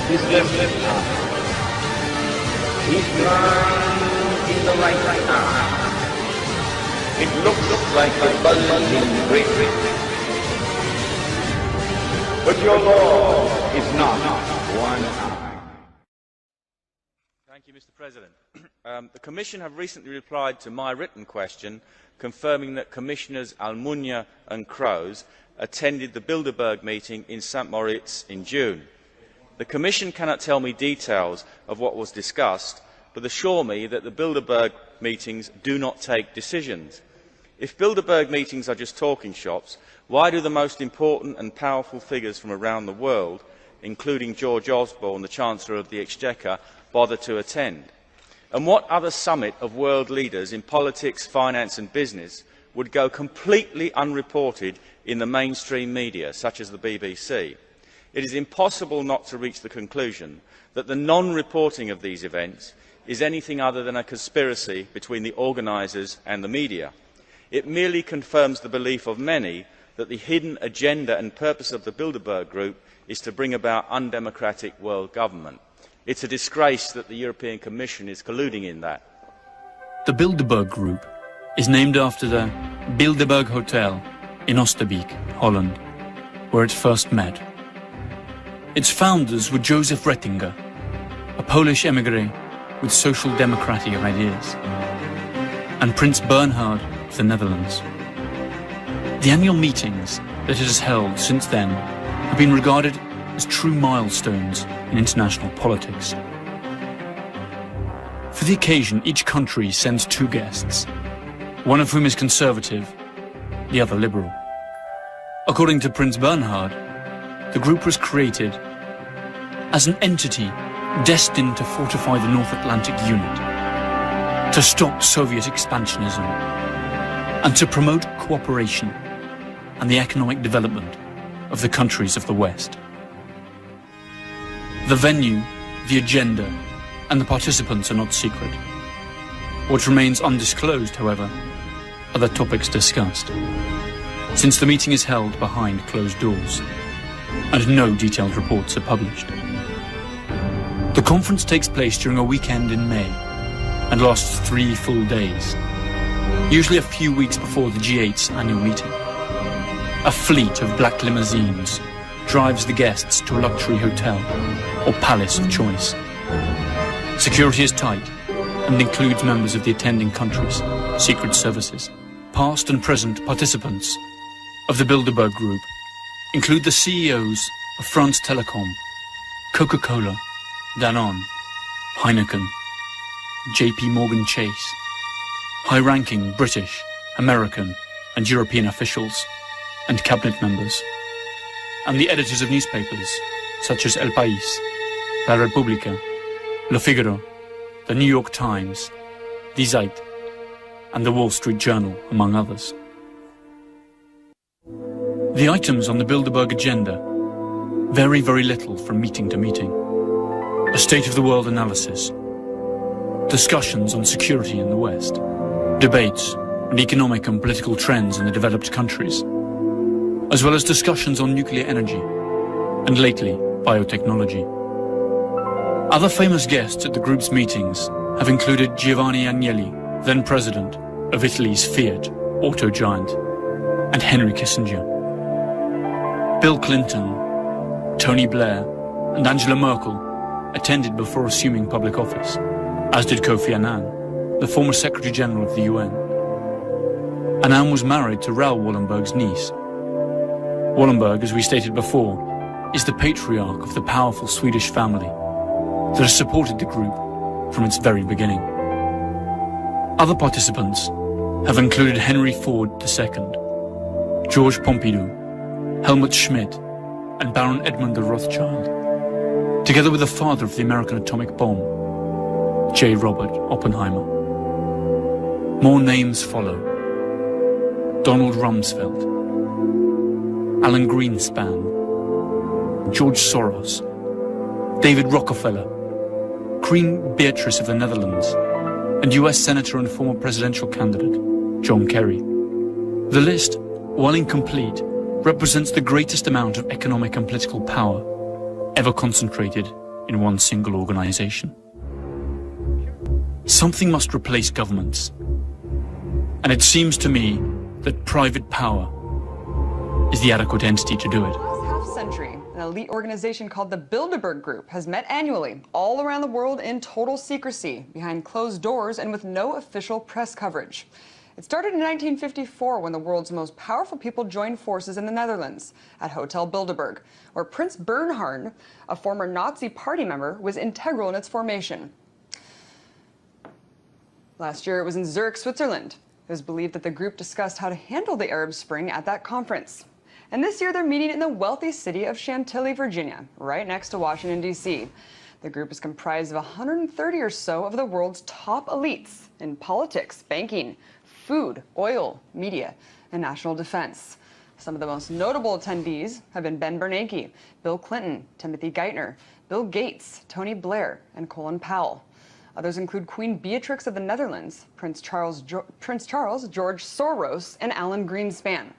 his left eye. He's blind in the right eye. It looks like a buzzing great Britain. But your Lord is not one eye. Thank you, Mr. President. The Commission have recently replied to my written question confirming that Commissioners Almunia and Kroes attended the Bilderberg meeting in St. Moritz in June. The Commission cannot tell me details of what was discussed, but assure me that the Bilderberg meetings do not take decisions. If Bilderberg meetings are just talking shops, why do the most important and powerful figures from around the world, including George Osborne, the Chancellor of the Exchequer, bother to attend? And what other summit of world leaders in politics, finance and business would go completely unreported in the mainstream media, such as the BBC? It is impossible not to reach the conclusion that the non-reporting of these events is anything other than a conspiracy between the organisers and the media. It merely confirms the belief of many that the hidden agenda and purpose of the Bilderberg Group is to bring about undemocratic world government. It's a disgrace that the European Commission is colluding in that. The Bilderberg Group is named after the Bilderberg Hotel in Oosterbeek, Holland, where it first met. Its founders were Joseph Rettinger, a Polish emigre with social democratic ideas, and Prince Bernhard of the Netherlands. The annual meetings that it has held since then have been regarded as true milestones in international politics. For the occasion, each country sends 2 guests, one of whom is conservative, the other liberal. According to Prince Bernhard, the group was created as an entity destined to fortify the North Atlantic unit, to stop Soviet expansionism, and to promote cooperation and the economic development of the countries of the West. The venue, the agenda, and the participants are not secret. What remains undisclosed, however, are the topics discussed, since the meeting is held behind closed doors, and no detailed reports are published. The conference takes place during a weekend in May, and lasts 3 full days, usually a few weeks before the G8's annual meeting. A fleet of black limousines drives the guests to a luxury hotel or palace of choice. Security is tight and includes members of the attending countries' secret services. Past and present participants of the Bilderberg Group include the CEOs of France Telecom, Coca-Cola, Danone, Heineken, JP Morgan Chase, high-ranking British, American and European officials and cabinet members, and the editors of newspapers such as El País, La Repubblica, Le Figaro, the New York Times, Die Zeit, and the Wall Street Journal, among others. The items on the Bilderberg agenda vary very little from meeting to meeting. A state-of-the-world analysis, discussions on security in the West, debates on economic and political trends in the developed countries, as well as discussions on nuclear energy and lately biotechnology. Other famous guests at the group's meetings have included Giovanni Agnelli, then president of Italy's Fiat auto giant, and Henry Kissinger. Bill Clinton, Tony Blair, and Angela Merkel attended before assuming public office, as did Kofi Annan, the former Secretary General of the UN. Annan was married to Raoul Wallenberg's niece. Wallenberg, as we stated before, is the patriarch of the powerful Swedish family that has supported the group from its very beginning. Other participants have included Henry Ford II, Georges Pompidou, Helmut Schmidt, and Baron Edmund de Rothschild, together with the father of the American atomic bomb, J. Robert Oppenheimer. More names follow: Donald Rumsfeld, Alan Greenspan, George Soros, David Rockefeller, Queen Beatrice of the Netherlands, and US Senator and former presidential candidate, John Kerry. The list, while incomplete, represents the greatest amount of economic and political power ever concentrated in one single organization. Something must replace governments, and it seems to me that private power is the adequate entity to do it. Half-century, an elite organization called the Bilderberg Group has met annually all around the world in total secrecy, behind closed doors and with no official press coverage. It started in 1954 when the world's most powerful people joined forces in the Netherlands at Hotel Bilderberg, where Prince Bernhard, a former Nazi party member, was integral in its formation. Last year it was in Zurich, Switzerland. It was believed that the group discussed how to handle the Arab Spring at that conference. And this year they're meeting in the wealthy city of Chantilly, Virginia, right next to Washington, D.C. The group is comprised of 130 or so of the world's top elites in politics, banking, food, oil, media, and national defense. Some of the most notable attendees have been Ben Bernanke, Bill Clinton, Timothy Geithner, Bill Gates, Tony Blair, and Colin Powell. Others include Queen Beatrix of the Netherlands, Prince Charles, George Soros, and Alan Greenspan.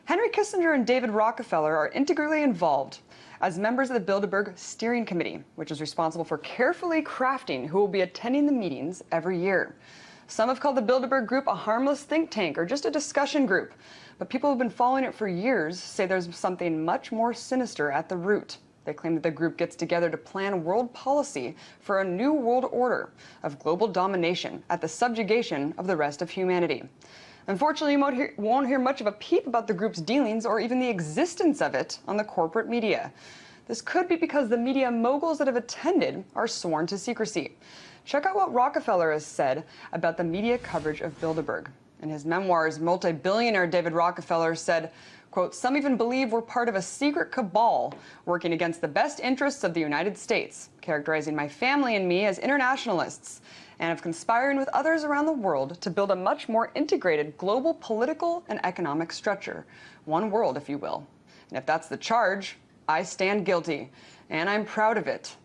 Henry Kissinger and David Rockefeller are integrally involved as members of the Bilderberg Steering Committee, which is responsible for carefully crafting who will be attending the meetings every year. Some have called the Bilderberg Group a harmless think tank or just a discussion group, but people who have been following it for years say there's something much more sinister at the root. They claim that the group gets together to plan world policy for a new world order of global domination at the subjugation of the rest of humanity. Unfortunately, you won't hear much of a peep about the group's dealings or even the existence of it on the corporate media. This could be because the media moguls that have attended are sworn to secrecy. Check out what Rockefeller has said about the media coverage of Bilderberg. In his memoirs, multi-billionaire David Rockefeller said, quote, "Some even believe we're part of a secret cabal working against the best interests of the United States, characterizing my family and me as internationalists, and of conspiring with others around the world to build a much more integrated global political and economic structure. One world, if you will. And if that's the charge, I stand guilty, and I'm proud of it."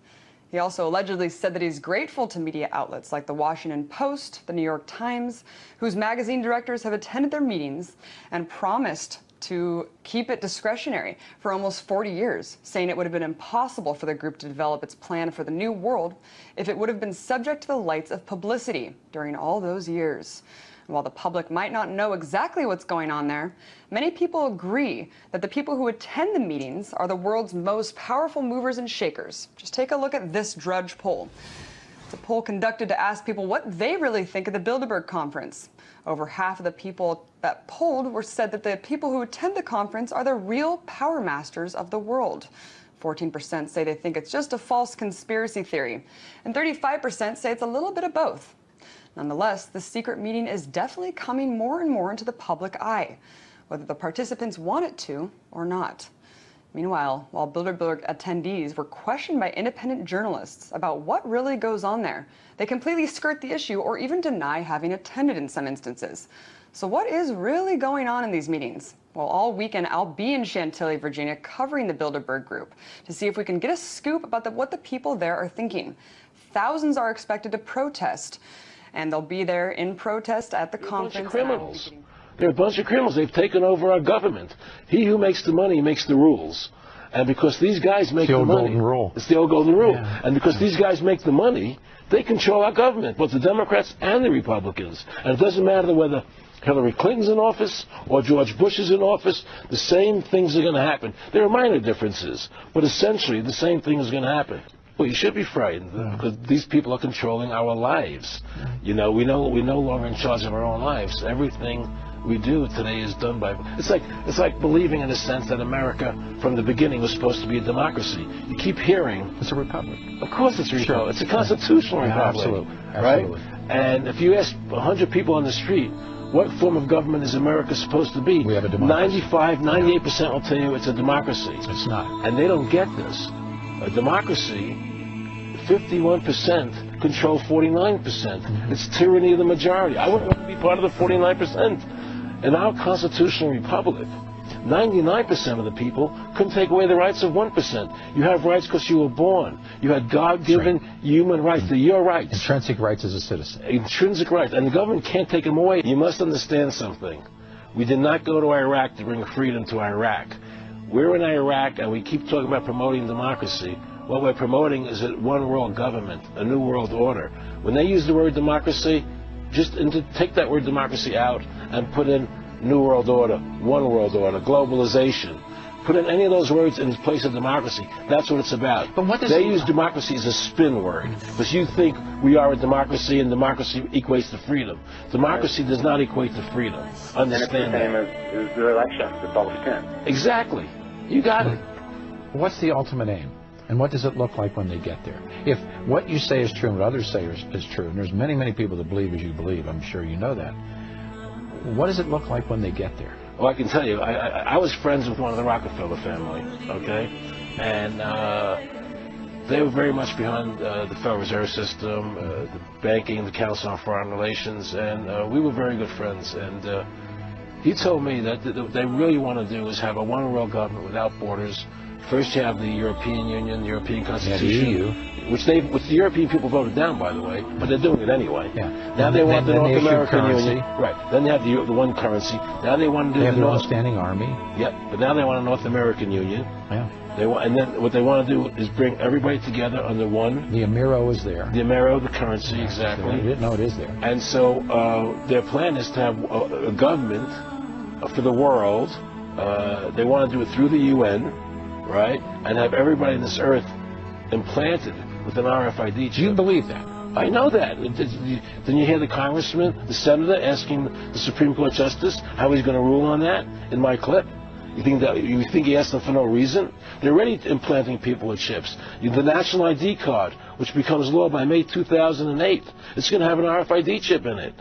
He also allegedly said that he's grateful to media outlets like the Washington Post, the New York Times, whose magazine directors have attended their meetings and promised to keep it discretionary for almost 40 years, saying it would have been impossible for the group to develop its plan for the new world if it would have been subject to the lights of publicity during all those years. And while the public might not know exactly what's going on there, many people agree that the people who attend the meetings are the world's most powerful movers and shakers. Just take a look at this Drudge poll. It's a poll conducted to ask people what they really think of the Bilderberg Conference. Over half of the people that polled said that the people who attend the conference are the real power masters of the world. 14% say they think it's just a false conspiracy theory, and 35% say it's a little bit of both. Nonetheless, the secret meeting is definitely coming more and more into the public eye, whether the participants want it to or not. Meanwhile, while Bilderberg attendees were questioned by independent journalists about what really goes on there, they completely skirt the issue or even deny having attended in some instances. So what is really going on in these meetings? Well, all weekend I'll be in Chantilly, Virginia, covering the Bilderberg Group to see if we can get a scoop about what the people there are thinking. Thousands are expected to protest, and they'll be there in protest at the conference. They're a bunch of criminals. They're a bunch of criminals. They've taken over our government. He who makes the money makes the rules. And because these guys make the money, golden rule. It's the old golden rule. Yeah. And because these guys make the money, they control our government, both the Democrats and the Republicans. And it doesn't matter whether Hillary Clinton's in office or George Bush is in office, the same things are going to happen. There are minor differences, but essentially the same thing is going to happen. Well, you should be frightened because these people are controlling our lives. You know, we're no longer in charge of our own lives. Everything we do today is done by. It's like believing in a sense that America from the beginning was supposed to be a democracy. You keep hearing it's a republic. Of course, it's a republic. Sure. It's a constitutional republic. Absolutely. Right? And if you ask 100 people on the street, what form of government is America supposed to be? We have a democracy. 98% will tell you it's a democracy. It's not. And they don't get this. A democracy, 51% control 49%. It's tyranny of the majority. I wouldn't want to be part of the 49%. In our constitutional republic, 99% of the people couldn't take away the rights of 1%. You have rights because you were born. You had God-given human rights. They're your rights. Intrinsic rights as a citizen. Intrinsic rights. And the government can't take them away. You must understand something. We did not go to Iraq to bring freedom to Iraq. We're in Iraq, and we keep talking about promoting democracy. What we're promoting is a one-world government, a new world order. When they use the word democracy, just take that word democracy out and put in New World Order, One World Order, globalization. Put in any of those words in place of democracy. That's what it's about. But what does they use democracy as a spin word, because you think we are a democracy and democracy equates to freedom. Democracy does not equate to freedom. Understand that. And it's the same as the election, Republican. Exactly. You got it. What's the ultimate aim? And what does it look like when they get there? If what you say is true and what others say is true, and there's many, many people that believe as you believe, I'm sure you know that, what does it look like when they get there? Well, I can tell you, I was friends with one of the Rockefeller family, okay? And they were very much behind the Federal Reserve System, the banking, the Council on Foreign Relations, and we were very good friends. And he told me that what they really want to do is have a one-world government without borders. First you have the European Union, the European Constitution, EU. which the European people voted down, by the way, but they're doing it anyway. Yeah. Now they want the North American currency. Union. Right. Then they have the one currency. Now they want to do they have the their own North standing army. Yep. But now they want a North American Union. Yeah. They want, and then what they want to do is bring everybody together under one. The Amero is there. The Amero, the currency, exactly. I didn't know it is there. And so their plan is to have a government for the world. They want to do it through the UN. Right? And have everybody on this earth implanted with an RFID chip. Do you believe that? I know that. Then you hear the congressman, the senator asking the Supreme Court justice how he's going to rule on that in my clip. You think he asked them for no reason? They're already implanting people with chips. The national ID card, which becomes law by May 2008, it's going to have an RFID chip in it.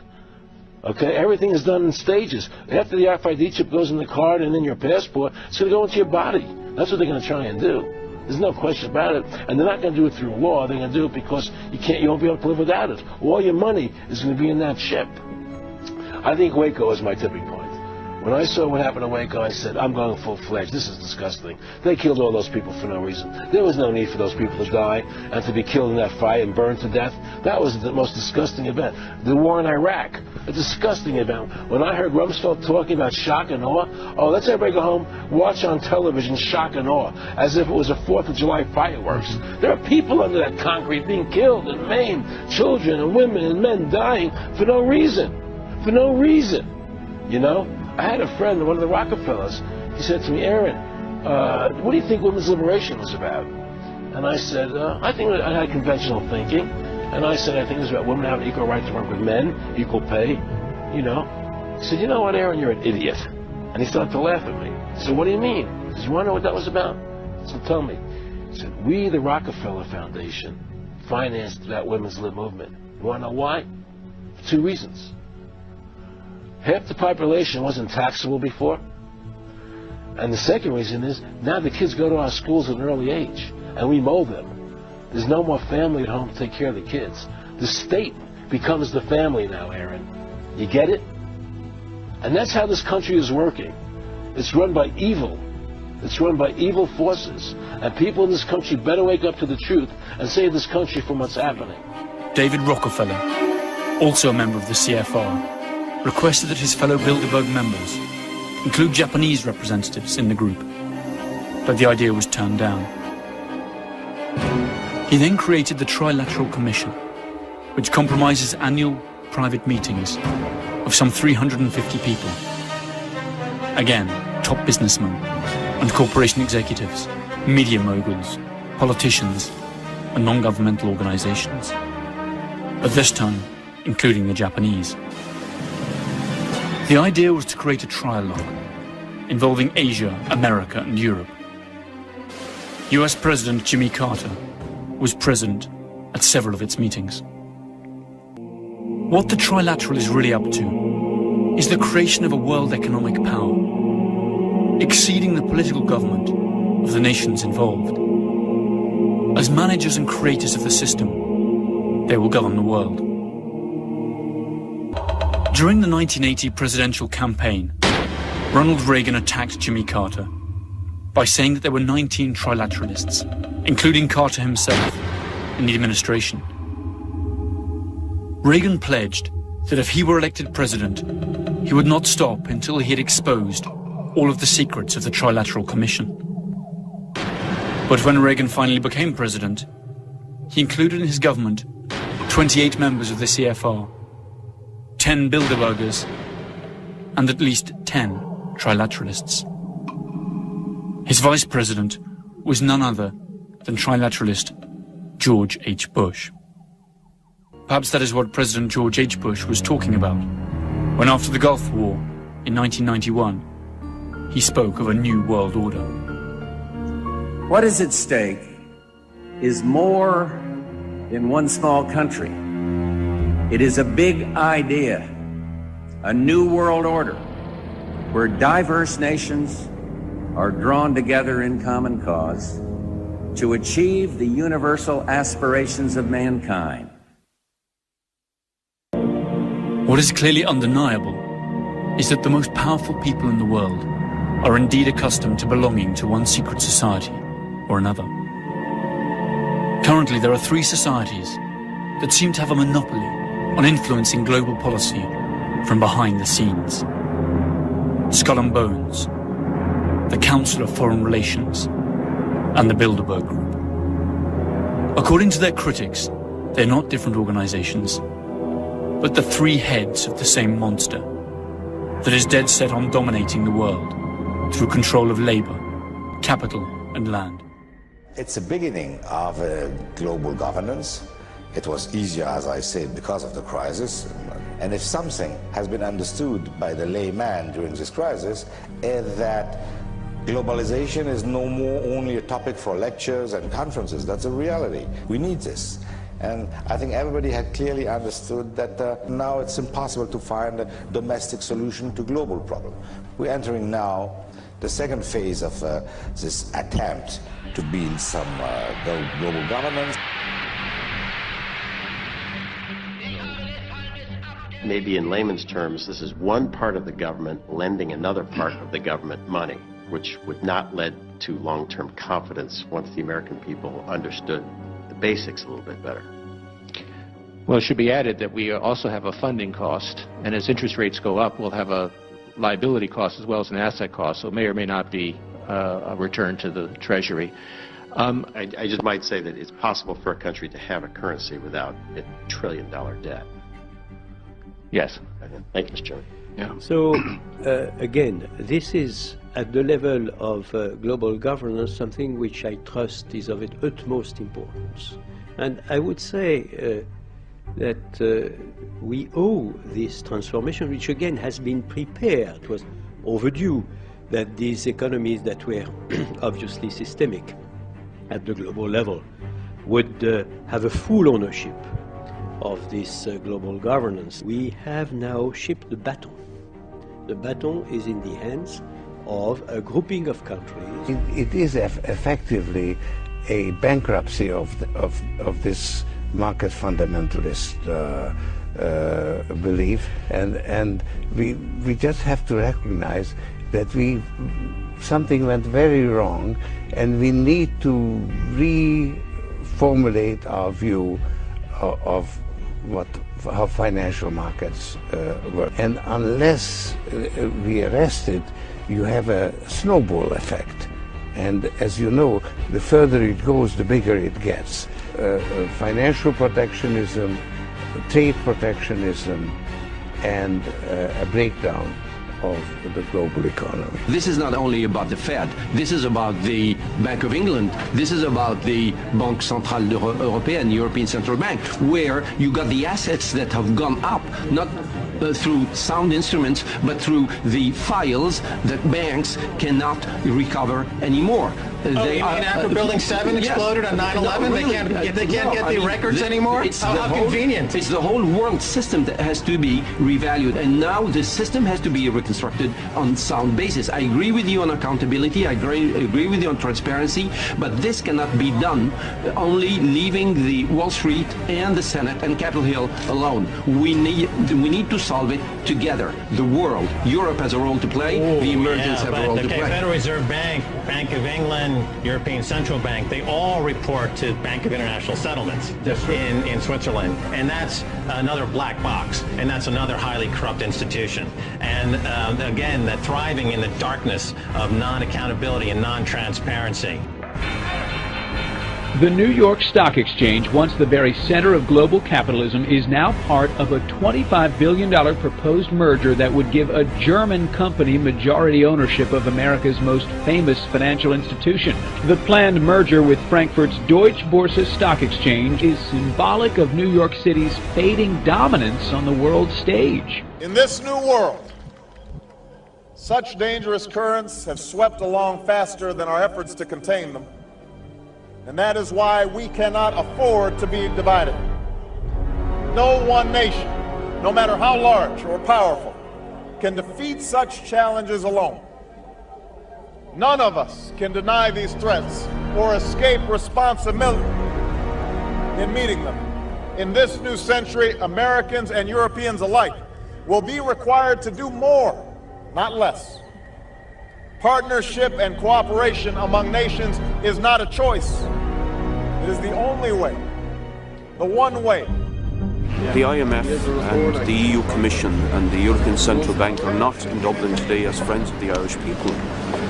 Okay, everything is done in stages. After the RFID chip goes in the card and in your passport, it's going to go into your body. That's what they're going to try and do. There's no question about it. And they're not going to do it through law. They're going to do it because you won't be able to live without it. All your money is going to be in that chip. I think Waco is my tipping point. When I saw what happened to Waco, I said, I'm going full-fledged. This is disgusting. They killed all those people for no reason. There was no need for those people to die and to be killed in that fire and burned to death. That was the most disgusting event. The war in Iraq, a disgusting event. When I heard Rumsfeld talking about shock and awe, oh, let's everybody go home, watch on television shock and awe, as if it was a 4th of July fireworks. There are people under that concrete being killed and maimed, children and women and men dying for no reason. For no reason, you know? I had a friend, one of the Rockefellers, he said to me, Aaron, what do you think women's liberation was about? And I said, I think I had conventional thinking. And I said, I think it was about women having equal right to work with men, equal pay, you know. He said, you know what, Aaron, you're an idiot. And he started to laugh at me. I said, what do you mean? He said, you want to know what that was about? I said, tell me. He said, we, the Rockefeller Foundation, financed that women's lib movement. You want to know why? For 2 reasons. Half the population wasn't taxable before. And the second reason is, now the kids go to our schools at an early age, and we mold them. There's no more family at home to take care of the kids. The state becomes the family now, Aaron. You get it? And that's how this country is working. It's run by evil. It's run by evil forces. And people in this country better wake up to the truth and save this country from what's happening. David Rockefeller, also a member of the CFR, requested that his fellow Bilderberg members include Japanese representatives in the group, but the idea was turned down. He then created the Trilateral Commission, which compromises annual private meetings of some 350 people. Again, top businessmen and corporation executives, media moguls, politicians, and non-governmental organizations. But this time, including the Japanese. The idea was to create a trialogue involving Asia, America, and Europe. US President Jimmy Carter was present at several of its meetings. What the Trilateral is really up to is the creation of a world economic power, exceeding the political government of the nations involved. As managers and creators of the system, they will govern the world. During the 1980 presidential campaign, Ronald Reagan attacked Jimmy Carter by saying that there were 19 trilateralists, including Carter himself, in the administration. Reagan pledged that if he were elected president, he would not stop until he had exposed all of the secrets of the Trilateral Commission. But when Reagan finally became president, he included in his government 28 members of the CFR, 10 Bilderbergers, and at least 10 trilateralists. His vice president was none other than trilateralist George H. Bush. Perhaps that is what President George H. Bush was talking about when, after the Gulf War in 1991, he spoke of a new world order. What is at stake is more than one small country. It is a big idea, a new world order, where diverse nations are drawn together in common cause to achieve the universal aspirations of mankind. What is clearly undeniable is that the most powerful people in the world are indeed accustomed to belonging to one secret society or another. Currently, there are 3 societies that seem to have a monopoly on influencing global policy from behind the scenes. Skull and Bones, the Council of Foreign Relations, and the Bilderberg Group. According to their critics, they're not different organizations, but the 3 heads of the same monster that is dead set on dominating the world through control of labor, capital, and land. It's a beginning of global governance. It was easier, as I said, because of the crisis. And if something has been understood by the layman during this crisis, is that globalization is no more only a topic for lectures and conferences. That's a reality. We need this. And I think everybody had clearly understood that now it's impossible to find a domestic solution to global problem. We're entering now the second phase of this attempt to build some global governance. Maybe in layman's terms, this is one part of the government lending another part of the government money, which would not lead to long-term confidence once the American people understood the basics a little bit better. Well, it should be added that we also have a funding cost, and as interest rates go up, we'll have a liability cost as well as an asset cost, so it may or may not be a return to the Treasury. I just might say that it's possible for a country to have a currency without a trillion-dollar debt. Yes. Thank you, Mr. Chairman. Yeah. So, again, this is at the level of global governance something which I trust is of utmost importance. And I would say that we owe this transformation, which again has been prepared. It was overdue that these economies that were obviously systemic at the global level would have a full ownership of this global governance. We have now shipped the baton. The baton is in the hands of a grouping of countries. It is effectively a bankruptcy of this market fundamentalist belief, and we just have to recognize that something went very wrong, and we need to reformulate our view of how financial markets work. And unless we arrest it, you have a snowball effect. And as you know, the further it goes, the bigger it gets. Financial protectionism, trade protectionism, and a breakdown of the global economy. This is not only about the Fed, this is about the Bank of England, this is about the Banque Centrale Européenne, European Central Bank, where you got the assets that have gone up, not through sound instruments, but through the files that banks cannot recover anymore. You mean after Building 7 exploded on 9/11, they can't get the records anymore? How convenient. It's the whole world system that has to be revalued, and now the system has to be reconstructed on sound basis. I agree with you on accountability, I agree with you on transparency, but this cannot be done only leaving the Wall Street and the Senate and Capitol Hill alone. We need to solve it together. The world, Europe has a role to play, the emergents have a role to play. Federal Reserve Bank, Bank of England, European Central Bank, they all report to Bank of International Settlements in Switzerland. And that's another black box, and that's another highly corrupt institution. And again, that thriving in the darkness of non-accountability and non-transparency. The New York Stock Exchange, once the very center of global capitalism, is now part of a $25 billion proposed merger that would give a German company majority ownership of America's most famous financial institution. The planned merger with Frankfurt's Deutsche Börse Stock Exchange is symbolic of New York City's fading dominance on the world stage. In this new world, such dangerous currents have swept along faster than our efforts to contain them. And that is why we cannot afford to be divided. No one nation, no matter how large or powerful, can defeat such challenges alone. None of us can deny these threats or escape responsibility in meeting them. In this new century, Americans and Europeans alike will be required to do more, not less. Partnership and cooperation among nations is not a choice. It is the only way, the one way. The IMF and the EU Commission and the European Central Bank are not in Dublin today as friends of the Irish people.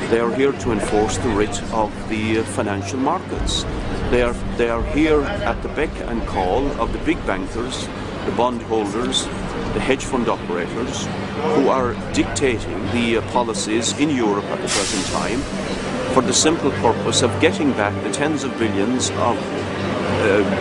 They are here to enforce the writ of the financial markets. They are here at the beck and call of the big bankers, the bondholders, the hedge fund operators, who are dictating the policies in Europe at the present time for the simple purpose of getting back the tens of billions of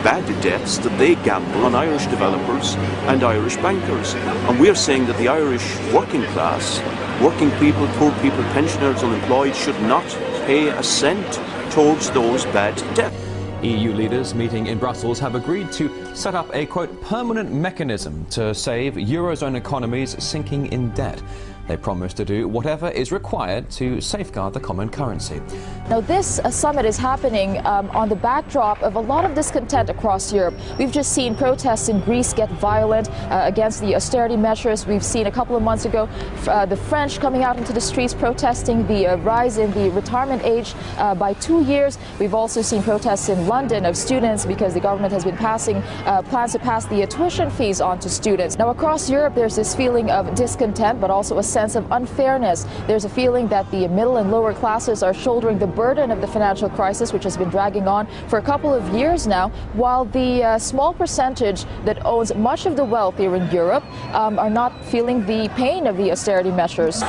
bad debts that they gamble on Irish developers and Irish bankers. And we're saying that the Irish working class, working people, poor people, pensioners, unemployed, should not pay a cent towards those bad debts. EU leaders meeting in Brussels have agreed to set up a, quote, permanent mechanism to save Eurozone economies sinking in debt. They promise to do whatever is required to safeguard the common currency. Now, this summit is happening on the backdrop of a lot of discontent across Europe. We've just seen protests in Greece get violent against the austerity measures. We've seen a couple of months ago the French coming out into the streets protesting the rise in the retirement age by 2 years. We've also seen protests in London of students because the government has been passing plans to pass the tuition fees on to students. Now, across Europe, there's this feeling of discontent, but also a sense of unfairness. There's a feeling that the middle and lower classes are shouldering the burden of the financial crisis, which has been dragging on for a couple of years now, while the small percentage that owns much of the wealth here in Europe are not feeling the pain of the austerity measures. You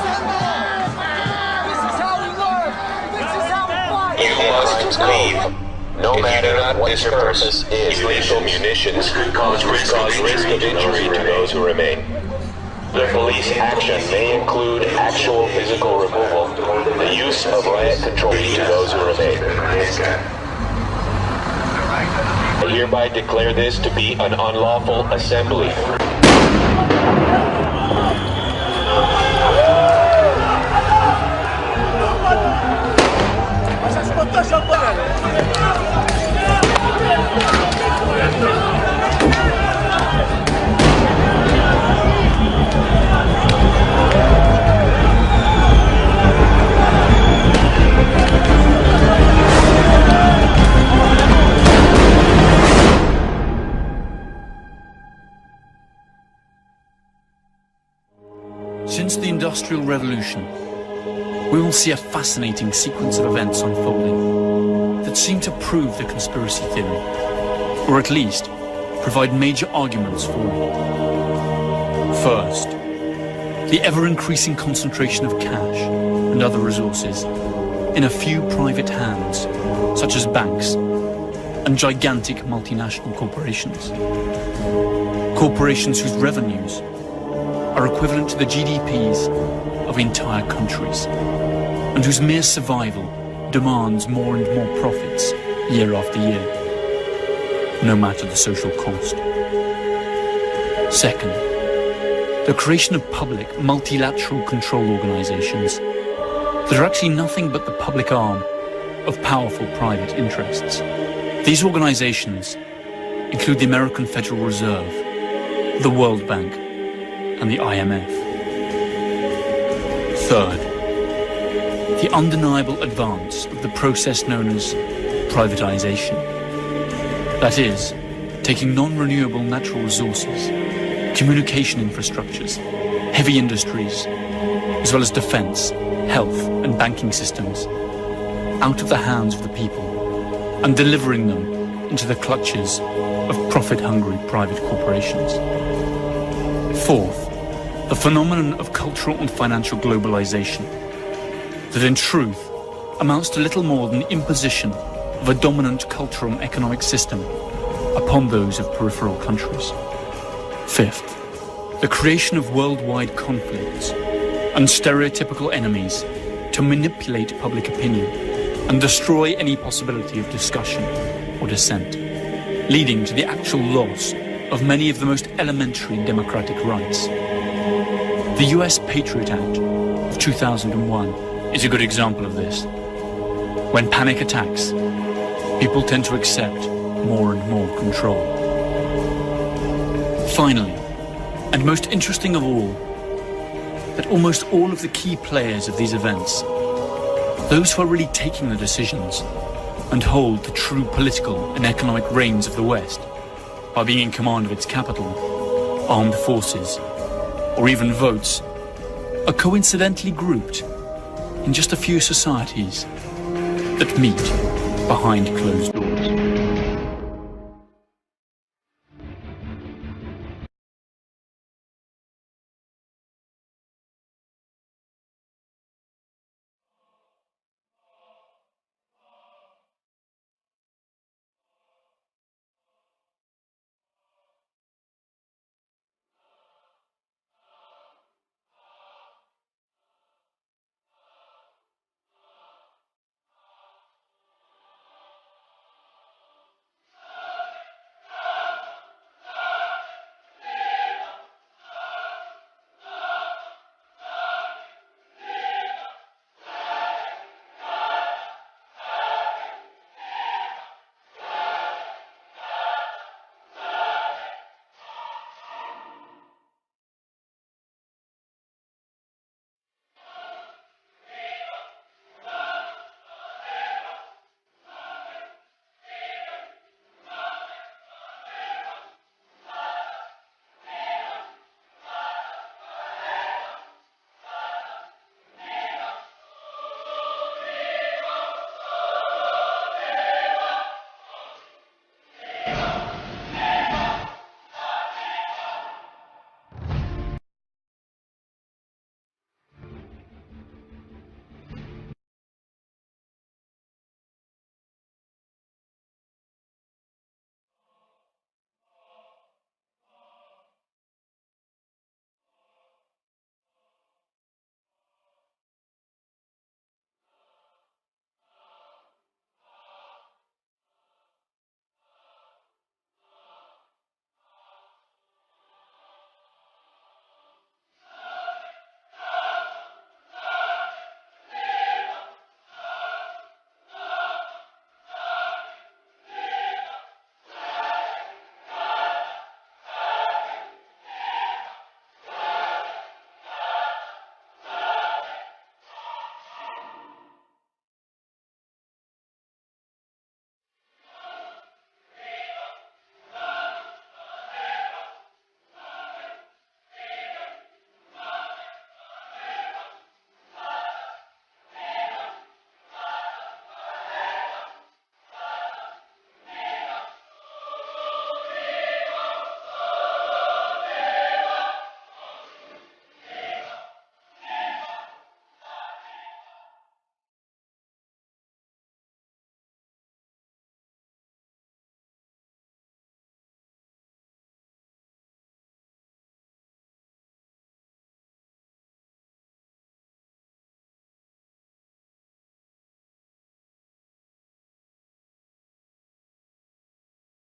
must leave. No matter what your purpose is, illegal munitions could cause risk of injury to those who remain. The police action may include actual physical removal, the use of riot control to those who remain. I hereby declare this to be an unlawful assembly. Since the Industrial Revolution, we will see a fascinating sequence of events unfolding that seem to prove the conspiracy theory, or at least provide major arguments for it. First, the ever-increasing concentration of cash and other resources in a few private hands, such as banks and gigantic multinational corporations. Corporations whose revenues are equivalent to the GDPs of entire countries, and whose mere survival demands more and more profits year after year, no matter the social cost. Second, the creation of public multilateral control organizations that are actually nothing but the public arm of powerful private interests. These organizations include the American Federal Reserve, the World Bank, and the IMF. Third, the undeniable advance of the process known as privatization. That is, taking non-renewable natural resources, communication infrastructures, heavy industries, as well as defense, health, and banking systems out of the hands of the people and delivering them into the clutches of profit-hungry private corporations. Fourth, the phenomenon of cultural and financial globalization that in truth amounts to little more than the imposition of a dominant cultural and economic system upon those of peripheral countries. Fifth, the creation of worldwide conflicts and stereotypical enemies to manipulate public opinion and destroy any possibility of discussion or dissent, leading to the actual loss of many of the most elementary democratic rights. The US Patriot Act of 2001 is a good example of this. When panic attacks, people tend to accept more and more control. Finally, and most interesting of all, that almost all of the key players of these events, those who are really taking the decisions and hold the true political and economic reins of the West by being in command of its capital, armed forces, or even votes, are coincidentally grouped in just a few societies that meet behind closed doors.